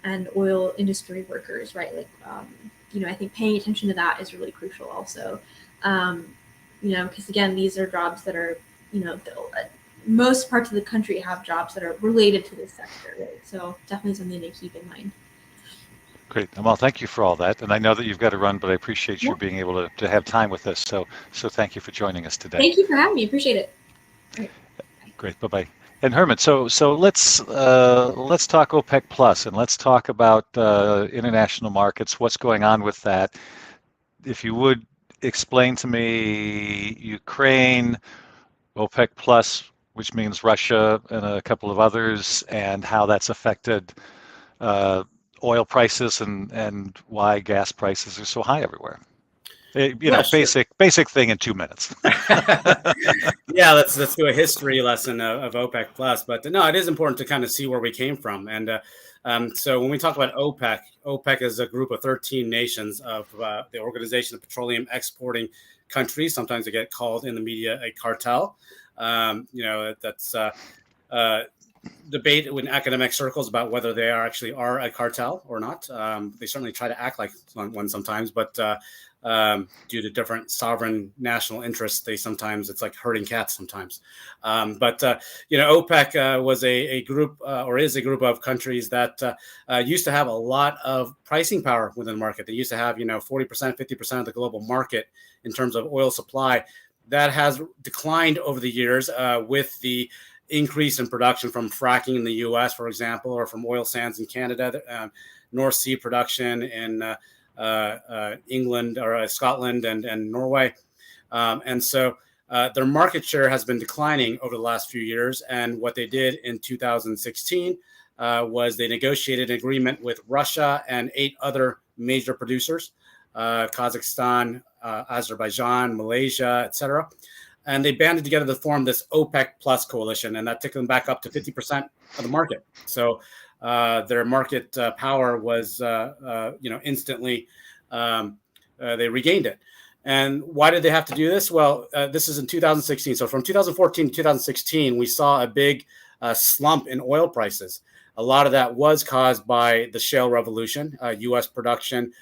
and oil industry workers, right? Like I think paying attention to that is really crucial also. Because again, these are jobs that are most parts of the country have jobs that are related to this sector, right? So definitely something to keep in mind. Great. Well, thank you for all that. And I know that you've got to run, but I appreciate you being able to have time with us. So thank you for joining us today. Thank you for having me. Appreciate it. Right. Great. Bye-bye. And Herman, so let's talk OPEC Plus, and let's talk about international markets. What's going on with that? If you would explain to me Ukraine, OPEC Plus, which means Russia and a couple of others, and how that's affected oil prices and why gas prices are so high everywhere. Basic thing in 2 minutes. Yeah, let's do a history lesson of OPEC Plus. But no, it is important to kind of see where we came from. And so when we talk about OPEC, OPEC is a group of 13 nations of the Organization of Petroleum Exporting Countries. Sometimes they get called in the media a cartel. That's debate in academic circles about whether they actually are a cartel or not. They certainly try to act like one sometimes, but due to different sovereign national interests, it's like herding cats sometimes. But OPEC was a group or is a group of countries that used to have a lot of pricing power within the market. They used to have 40%, 50% of the global market in terms of oil supply. That has declined over the years with the increase in production from fracking in the U.S., for example, or from oil sands in Canada, North Sea production in England or Scotland and Norway. And so their market share has been declining over the last few years. And what they did in 2016 was they negotiated an agreement with Russia and 8 other major producers, Kazakhstan, Azerbaijan, Malaysia, etc. And they banded together to form this OPEC Plus coalition, and that took them back up to 50% of the market. So their market power was, instantly, they regained it. And why did they have to do this? Well, this is in 2016. So from 2014 to 2016, we saw a big slump in oil prices. A lot of that was caused by the shale revolution, U.S. production,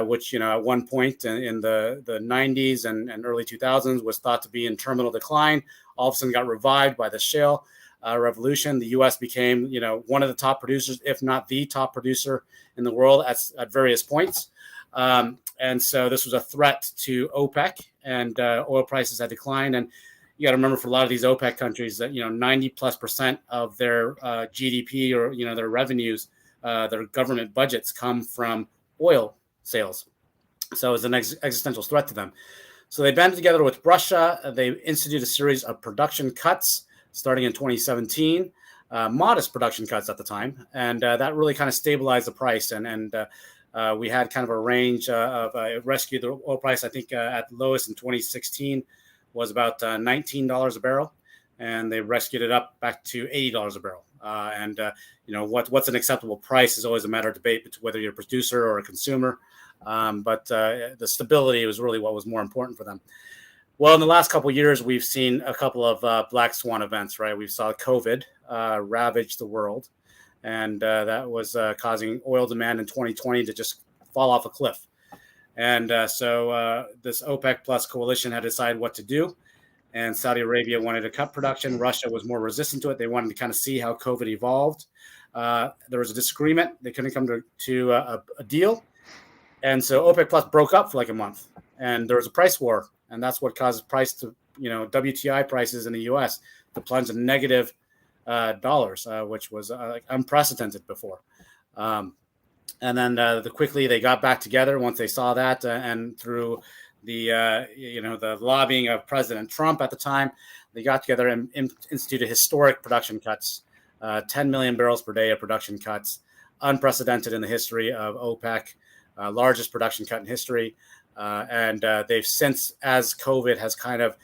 which, at one point in the 90s and early 2000s was thought to be in terminal decline, all of a sudden got revived by the shale revolution. The U.S. became, one of the top producers, if not the top producer in the world at various points. And so this was a threat to OPEC, and oil prices had declined. And you got to remember, for a lot of these OPEC countries, that 90+% of their GDP or their revenues, their government budgets come from oil sales. So it's an existential threat to them. So they banded together with Russia. They instituted a series of production cuts starting in 2017, modest production cuts at the time, and that really kind of stabilized the price. And we had kind of a range of rescue. The oil price, I think, at the lowest in 2016 was about $19 a barrel, and they rescued it up back to $80 a barrel. What's an acceptable price is always a matter of debate between whether you're a producer or a consumer. But the stability was really what was more important for them. Well, in the last couple of years, we've seen a couple of black swan events, right? We saw COVID ravage the world, and that was causing oil demand in 2020 to just fall off a cliff. And so this OPEC Plus coalition had decided what to do. And Saudi Arabia wanted to cut production. Russia was more resistant to it. They wanted to kind of see how COVID evolved. There was a disagreement. They couldn't come to a deal. And so OPEC Plus broke up for like a month. And there was a price war. And that's what caused price to, WTI prices in the U.S. to plunge to negative dollars, which was unprecedented before. And then quickly they got back together once they saw that, and through the lobbying of President Trump at the time, they got together and instituted historic production cuts, 10 million barrels per day of production cuts, unprecedented in the history of OPEC, largest production cut in history. And they've since, as COVID has kind of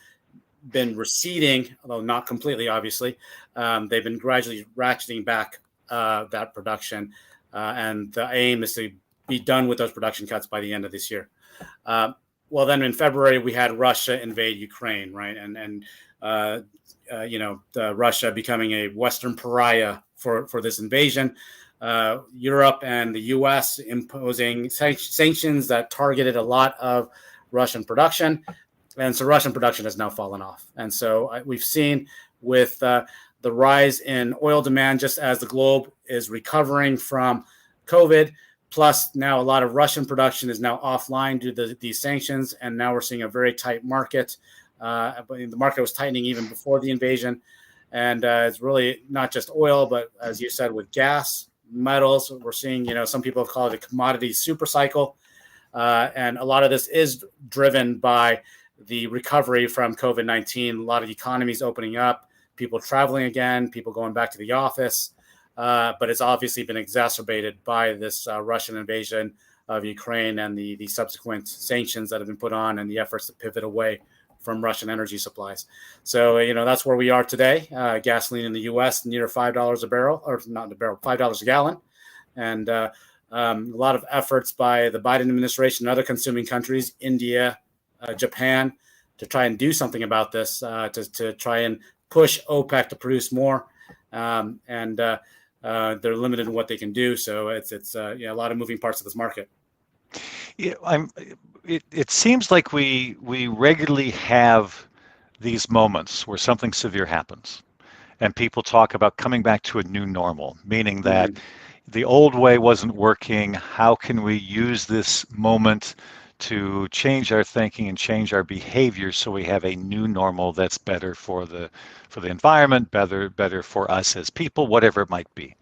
been receding, although not completely, obviously, they've been gradually ratcheting back that production. And the aim is to be done with those production cuts by the end of this year. Well, then in February we had Russia invade Ukraine, right, and Russia becoming a Western pariah for this invasion. Europe and the U.S. imposing sanctions that targeted a lot of Russian production. And so Russian production has now fallen off. And so we've seen with the rise in oil demand, just as the globe is recovering from COVID, plus now a lot of Russian production is now offline due to these sanctions. And now we're seeing a very tight market. But the market was tightening even before the invasion. And it's really not just oil, but as you said, with gas, metals, we're seeing, some people have called it a commodity super cycle. And a lot of this is driven by the recovery from COVID-19, a lot of economies opening up, people traveling again, people going back to the office. But it's obviously been exacerbated by this Russian invasion of Ukraine and the subsequent sanctions that have been put on and the efforts to pivot away from Russian energy supplies. So, that's where we are today. Gasoline in the U.S. near $5 a barrel, or not a barrel, $5 a gallon. And a lot of efforts by the Biden administration and other consuming countries, India, Japan, to try and do something about this, to try and push OPEC to produce more. And they're limited in what they can do. So it's a lot of moving parts of this market. Yeah, it seems like we regularly have these moments where something severe happens, and people talk about coming back to a new normal, meaning that the old way wasn't working. How can we use this moment to change our thinking and change our behavior so we have a new normal that's better for the environment, better for us as people, whatever it might be.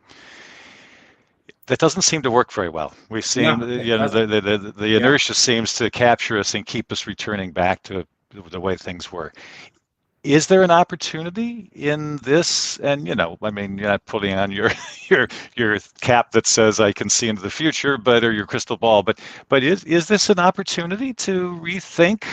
That doesn't seem to work very well. We've seen, the inertia seems to capture us and keep us returning back to the way things were. Is there an opportunity in this? And you're not putting on your cap that says I can see into the future, or your crystal ball. But is this an opportunity to rethink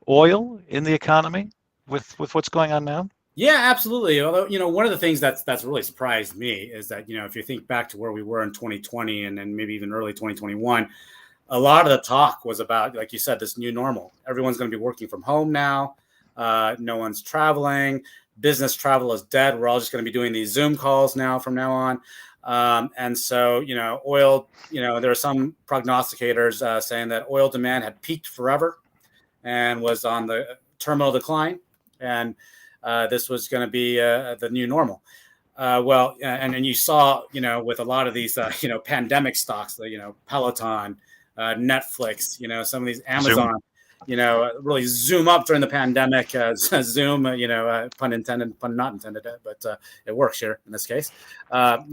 oil in the economy with what's going on now? Yeah, absolutely. Although, one of the things that's really surprised me is that, if you think back to where we were in 2020 and then maybe even early 2021, a lot of the talk was about, like you said, this new normal. Everyone's going to be working from home now. No one's traveling. Business travel is dead. We're all just going to be doing these Zoom calls now from now on. And so, oil, there are some prognosticators saying that oil demand had peaked forever and was on the terminal decline. And this was going to be the new normal. And then you saw, with a lot of these, pandemic stocks, Peloton, Netflix, some of these Amazon, really zoom up during the pandemic. Zoom, pun intended, pun not intended, but it works here in this case. Some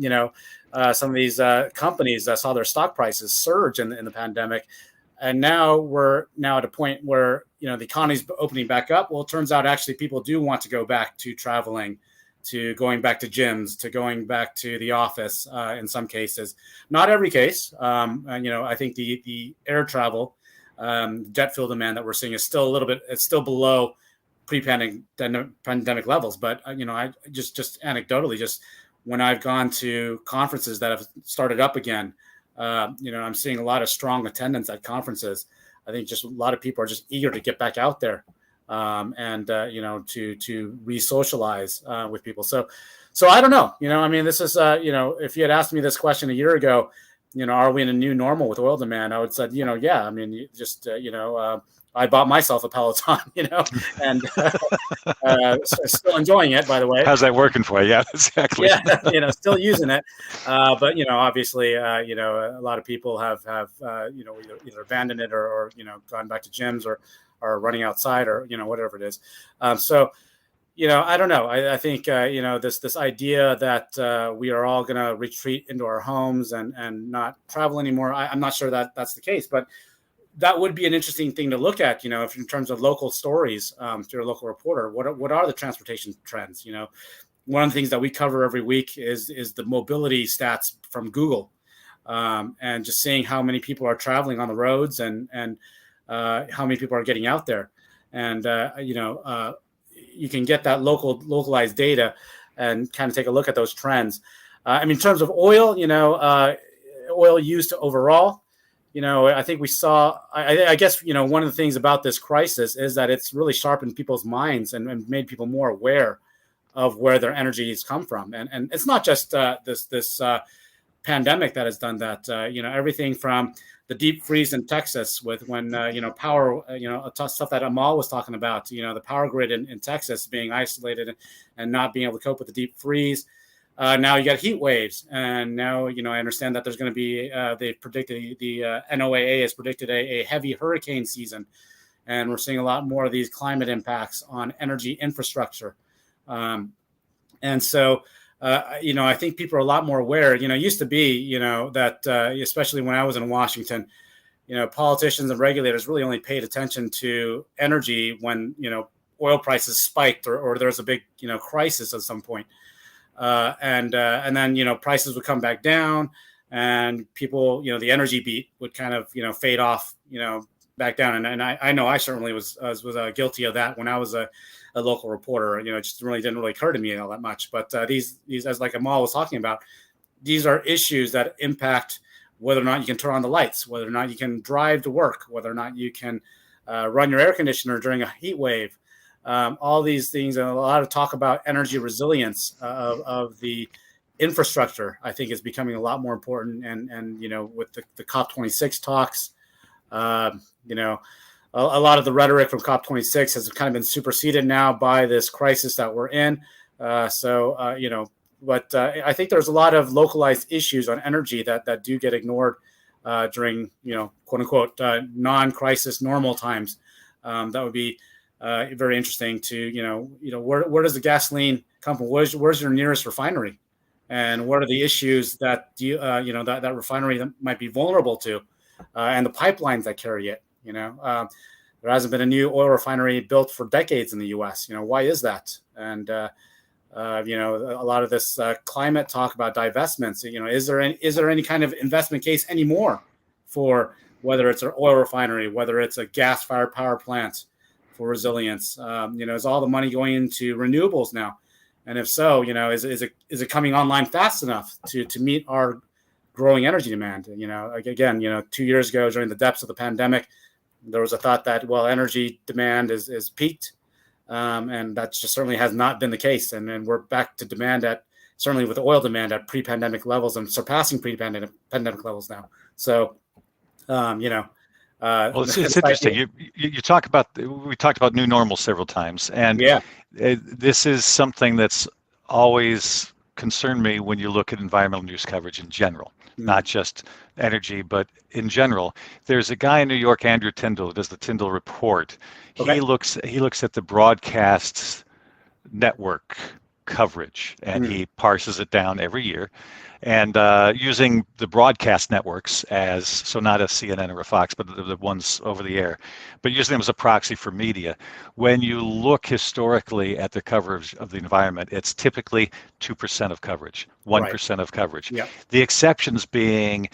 of these companies saw their stock prices surge in the pandemic. And now we're at a point where, the economy's opening back up. Well, it turns out actually people do want to go back to traveling, to going back to gyms, to going back to the office in some cases. Not every case. I think the air travel, jet fuel demand that we're seeing is still it's still below pre-pandemic levels. But, I just anecdotally, just when I've gone to conferences that have started up again, I'm seeing a lot of strong attendance at conferences. I think just a lot of people are just eager to get back out there and to re-socialize with people. So I don't know. This is, if you had asked me this question a year ago, are we in a new normal with oil demand? I would say, yeah. I bought myself a Peloton, and still enjoying it, by the way. How's that working for you? Yeah, exactly. Yeah, still using it. But, obviously, a lot of people have either abandoned it or gone back to gyms or running outside or, whatever it is. So, I don't know. I think, this idea that we are all going to retreat into our homes and not travel anymore, I'm not sure that that's the case. But that would be an interesting thing to look at, if in terms of local stories, if you're a local reporter, what are the transportation trends? One of the things that we cover every week is the mobility stats from Google, and just seeing how many people are traveling on the roads and how many people are getting out there. And, you can get that localized data and kind of take a look at those trends. In terms of oil, oil used overall, I think we saw, I guess, one of the things about this crisis is that it's really sharpened people's minds and made people more aware of where their energy has come from. And it's not just this pandemic that has done that. Everything from the deep freeze in Texas with when, power, stuff that Amal was talking about, the power grid in Texas being isolated and not being able to cope with the deep freeze. Now you got heat waves, and now I understand that there's going to be. They've predicted the NOAA has predicted a heavy hurricane season, and we're seeing a lot more of these climate impacts on energy infrastructure. And so, I think people are a lot more aware. It used to be, that especially when I was in Washington, politicians and regulators really only paid attention to energy when oil prices spiked or there's a big crisis at some point. And then, prices would come back down and people, the energy beat would kind of, fade off, back down. And I know I certainly was guilty of that when I was a local reporter. It just didn't really occur to me all that much. But these, as like Amal was talking about, these are issues that impact whether or not you can turn on the lights, whether or not you can drive to work, whether or not you can run your air conditioner during a heat wave. All these things, and a lot of talk about energy resilience of the infrastructure, I think is becoming a lot more important. And with the COP26 talks, a lot of the rhetoric from COP26 has kind of been superseded now by this crisis that we're in. But I think there's a lot of localized issues on energy that do get ignored during, quote unquote, non-crisis normal times. That would be very interesting to, where does the gasoline come from? Where's your nearest refinery? And what are the issues that that refinery that might be vulnerable to, and the pipelines that carry it? There hasn't been a new oil refinery built for decades in the U.S. Why is that? And a lot of this climate talk about divestments. Is there any kind of investment case anymore for whether it's an oil refinery, whether it's a gas-fired power plant for resilience? Is all the money going into renewables now? And if so, is it coming online fast enough to meet our growing energy demand? Again, 2 years ago during the depths of the pandemic, there was a thought that, well, energy demand is peaked. And that just certainly has not been the case. And we're back to demand certainly with oil demand at pre-pandemic levels and surpassing pre-pandemic levels now. So, well, it's interesting. We talked about new normal several times, and this is something that's always concerned me when you look at environmental news coverage in general, not just energy, but in general. There's a guy in New York, Andrew Tyndall, who does the Tyndall Report. Okay. He looks at the broadcast network coverage, and he parses it down every year. And using the broadcast networks so not a CNN or a Fox, but the ones over the air, but using them as a proxy for media. When you look historically at the coverage of the environment, it's typically 2% of coverage, 1% of coverage. Yeah. The exceptions being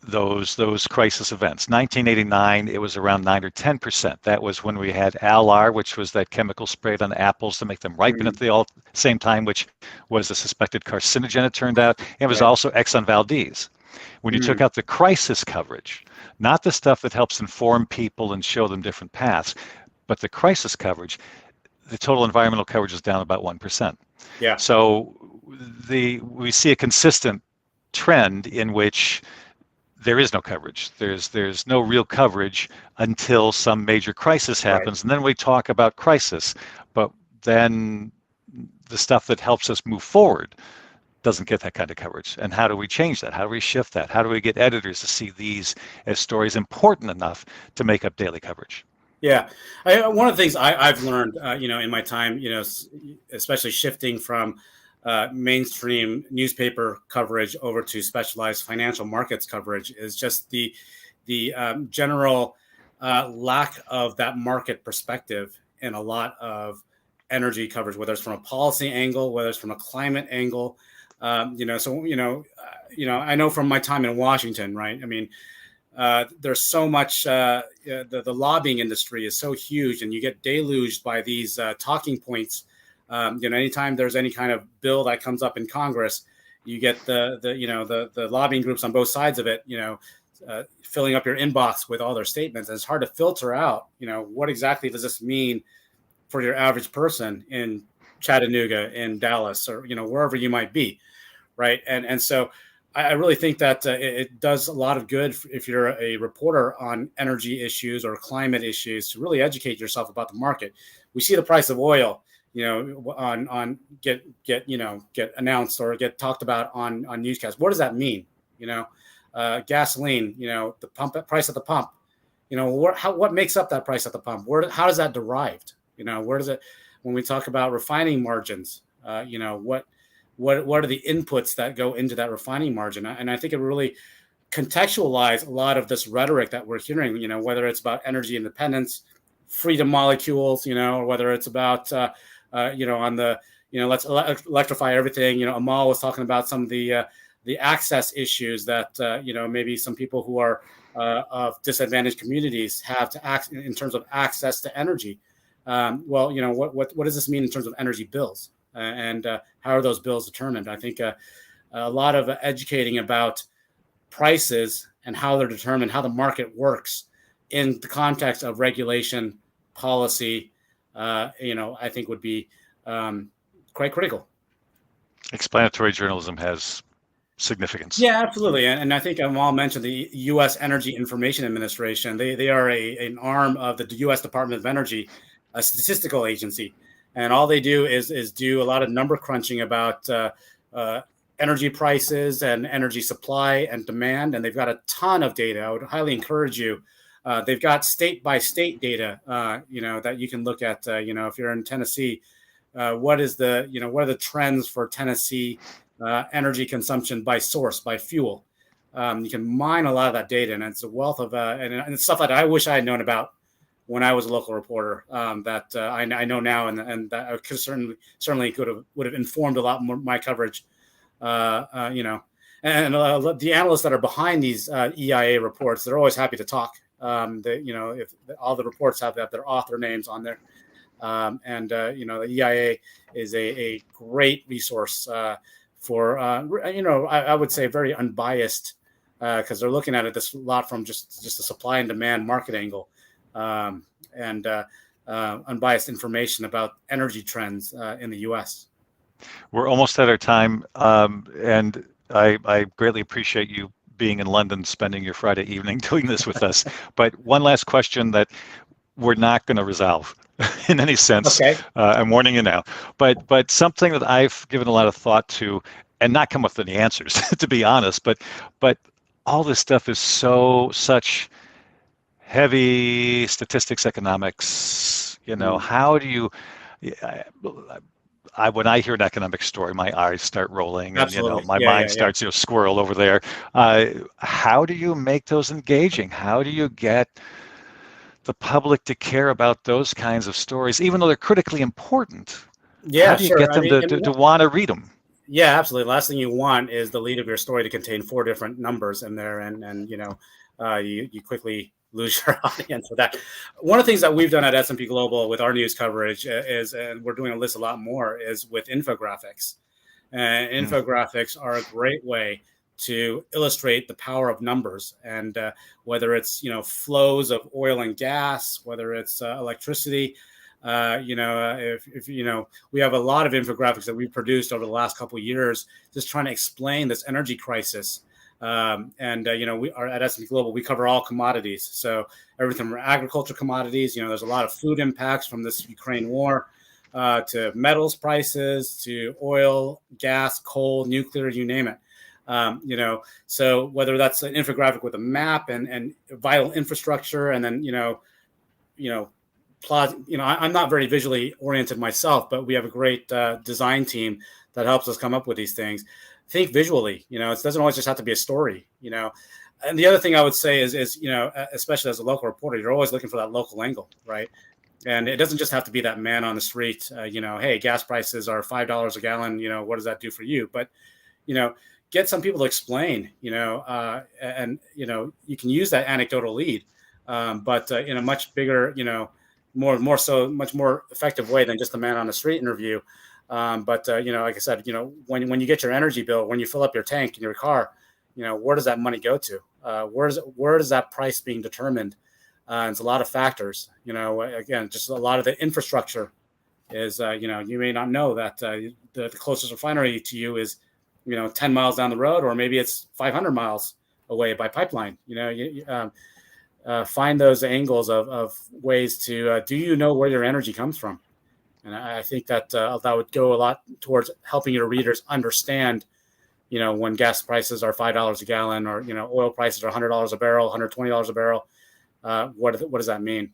those crisis events. 1989, it was around 9 or 10%. That was when we had Alar, which was that chemical sprayed on apples to make them ripen at the same time, which was a suspected carcinogen, it turned out. It was also Exxon Valdez. When you took out the crisis coverage, not the stuff that helps inform people and show them different paths, but the crisis coverage, the total environmental coverage is down about 1%. Yeah. So we see a consistent trend in which there is no coverage. There's no real coverage until some major crisis happens. And then we talk about crisis, but then the stuff that helps us move forward doesn't get that kind of coverage. And how do we change that? How do we shift that? How do we get editors to see these as stories important enough to make up daily coverage? Yeah. One of the things I've learned, in my time, especially shifting from mainstream newspaper coverage over to specialized financial markets coverage, is just the general lack of that market perspective in a lot of energy coverage, whether it's from a policy angle, whether it's from a climate angle. I know from my time in Washington, right? I mean, there's so much, the lobbying industry is so huge, and you get deluged by these talking points. Anytime there's any kind of bill that comes up in Congress, you get the lobbying groups on both sides of it, filling up your inbox with all their statements. And it's hard to filter out, what exactly does this mean for your average person in Chattanooga, in Dallas, or, wherever you might be. Right. And so I really think that it does a lot of good if you're a reporter on energy issues or climate issues to really educate yourself about the market. We see the price of oil, on get announced or get talked about on newscasts. What does that mean? Gasoline, the price at the pump, what makes up that price at the pump? How is that derived? Where does it, when we talk about refining margins, what are the inputs that go into that refining margin? And I think it really contextualize a lot of this rhetoric that we're hearing, whether it's about energy independence, freedom molecules, or whether it's about, on the, let's electrify everything. Amal was talking about some of the access issues that, maybe some people who are of disadvantaged communities have to act in terms of access to energy. What does this mean in terms of energy bills? And how are those bills determined? I think a lot of educating about prices and how they're determined, how the market works in the context of regulation, policy, I think would be quite critical. Explanatory journalism has significance. Yeah, absolutely. And I think Amal mentioned the U.S. Energy Information Administration. They are an arm of the U.S. Department of Energy, a statistical agency. And all they do is do a lot of number crunching about energy prices and energy supply and demand. And they've got a ton of data. I would highly encourage you. They've got state by state data, that you can look at. If you're in Tennessee, what are the trends for Tennessee energy consumption by source, by fuel? You can mine a lot of that data, and it's a wealth of and it's stuff that I wish I had known about when I was a local reporter, that I know now, and that I could certainly would have informed a lot more my coverage, and the analysts that are behind these EIA reports, they're always happy to talk. If all the reports have their author names on there, the EIA is a great resource for I would say very unbiased, because they're looking at it this lot from just a supply and demand market angle. And unbiased information about energy trends in the U.S. We're almost at our time, and I greatly appreciate you being in London, spending your Friday evening doing this with us. But one last question that we're not going to resolve in any sense. Okay. I'm warning you now. But something that I've given a lot of thought to, and not come up with any answers, to be honest. But all this stuff is such heavy statistics, economics. How do you? When I hear an economic story, my eyes start rolling, Absolutely. and my mind starts squirrel over there. How do you make those engaging? How do you get the public to care about those kinds of stories, even though they're critically important? Yeah, how do you get them to want to read them? Yeah, absolutely. Last thing you want is the lead of your story to contain 4 different numbers in there, and you quickly lose your audience with that. One of the things that we've done at S&P Global with our news coverage is, and we're doing this a lot more, is with infographics. Infographics are a great way to illustrate the power of numbers, and whether it's flows of oil and gas, whether it's electricity. If we have a lot of infographics that we've produced over the last couple of years, just trying to explain this energy crisis. We are at S&P Global, we cover all commodities. So everything from agriculture commodities, there's a lot of food impacts from this Ukraine war, to metals prices, to oil, gas, coal, nuclear, you name it. So whether that's an infographic with a map and vital infrastructure, and then, plot, I'm not very visually oriented myself, but we have a great design team that helps us come up with these things. Think visually, it doesn't always just have to be a story, And the other thing I would say is, especially as a local reporter, you're always looking for that local angle, right? And it doesn't just have to be that man on the street, hey, gas prices are $5 a gallon, what does that do for you? But, get some people to explain, and, you can use that anecdotal lead, but in a much bigger, much more effective way than just the man on the street interview. Like I said, when you get your energy bill, when you fill up your tank in your car, where does that money go to? Where does that price being determined? It's a lot of factors. Again, just a lot of the infrastructure is, you may not know that the closest refinery to you is, 10 miles down the road, or maybe it's 500 miles away by pipeline. Find those angles of ways to, do you know where your energy comes from? And I think that that would go a lot towards helping your readers understand, when gas prices are $5 a gallon, or, oil prices are $100 a barrel, $120 a barrel. What does that mean?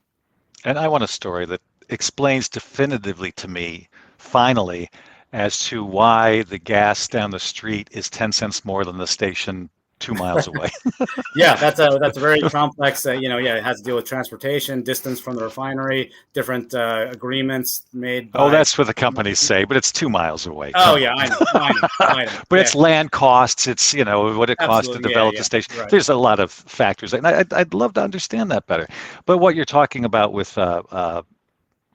And I want a story that explains definitively to me, finally, as to why the gas down the street is 10 cents more than the station 2 miles away. Yeah, that's a very complex. It has to deal with transportation, distance from the refinery, different agreements made. Oh, that's what the companies say, but it's 2 miles away. Oh yeah, I know. But it's land costs. It's what it costs to develop the station. Right. There's a lot of factors, and I'd love to understand that better. But what you're talking about with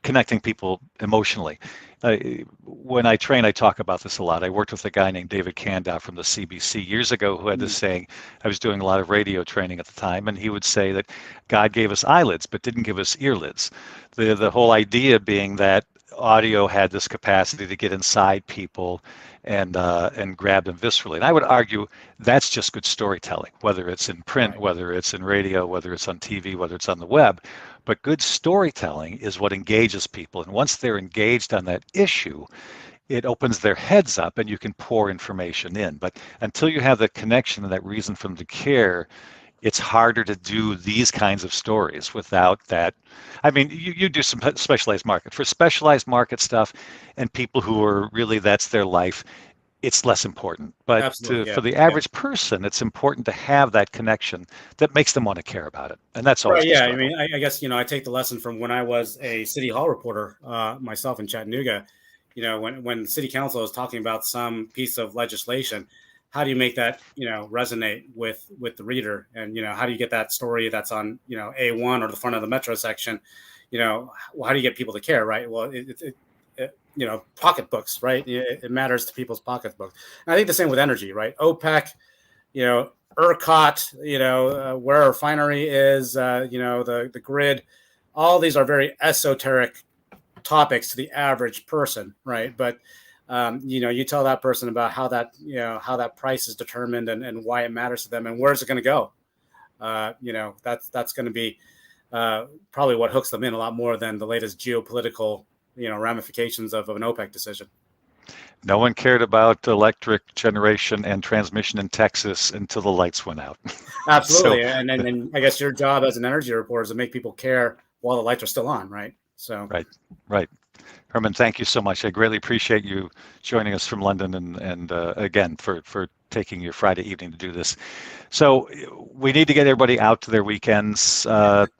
connecting people emotionally. When I train, I talk about this a lot. I worked with a guy named David Kandow from the CBC years ago who had this saying. I was doing a lot of radio training at the time, and he would say that God gave us eyelids but didn't give us earlids. The whole idea being that audio had this capacity to get inside people and grab them viscerally. And I would argue that's just good storytelling, whether it's in print, right, whether it's in radio, whether it's on TV, whether it's on the web. But good storytelling is what engages people. And once they're engaged on that issue, it opens their heads up and you can pour information in. But until you have that connection and that reason for them to care, it's harder to do these kinds of stories without that. I mean, you do some specialized market. For specialized market stuff and people who are really, that's their life, it's less important. But for the average person, it's important to have that connection that makes them want to care about it. And that's always right. Yeah, I mean, I guess, I take the lesson from when I was a city hall reporter myself in Chattanooga. When the city council is talking about some piece of legislation, how do you make that, resonate with the reader? And, how do you get that story that's on, A1 or the front of the Metro section? How do you get people to care, right? Well, pocketbooks, right? It matters to people's pocketbooks. And I think the same with energy, right? OPEC, ERCOT, where a refinery is, the grid, all these are very esoteric topics to the average person, right? But, you tell that person about how that price is determined and why it matters to them and where's it going to go. That's going to be probably what hooks them in a lot more than the latest geopolitical ramifications of an OPEC decision. No one cared about electric generation and transmission in Texas until the lights went out. Absolutely. So, and I guess your job as an energy reporter is to make people care while the lights are still on, right? So Right. Herman, thank you so much. I greatly appreciate you joining us from London and again, for taking your Friday evening to do this. So we need to get everybody out to their weekends.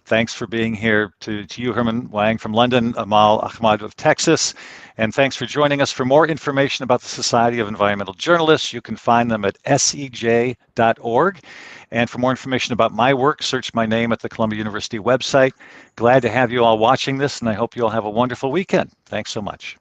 Thanks for being here to you, Herman Wang from London, Amal Ahmad of Texas. And thanks for joining us. For more information about the Society of Environmental Journalists, you can find them at sej.org. And for more information about my work, search my name at the Columbia University website. Glad to have you all watching this, and I hope you all have a wonderful weekend. Thanks so much.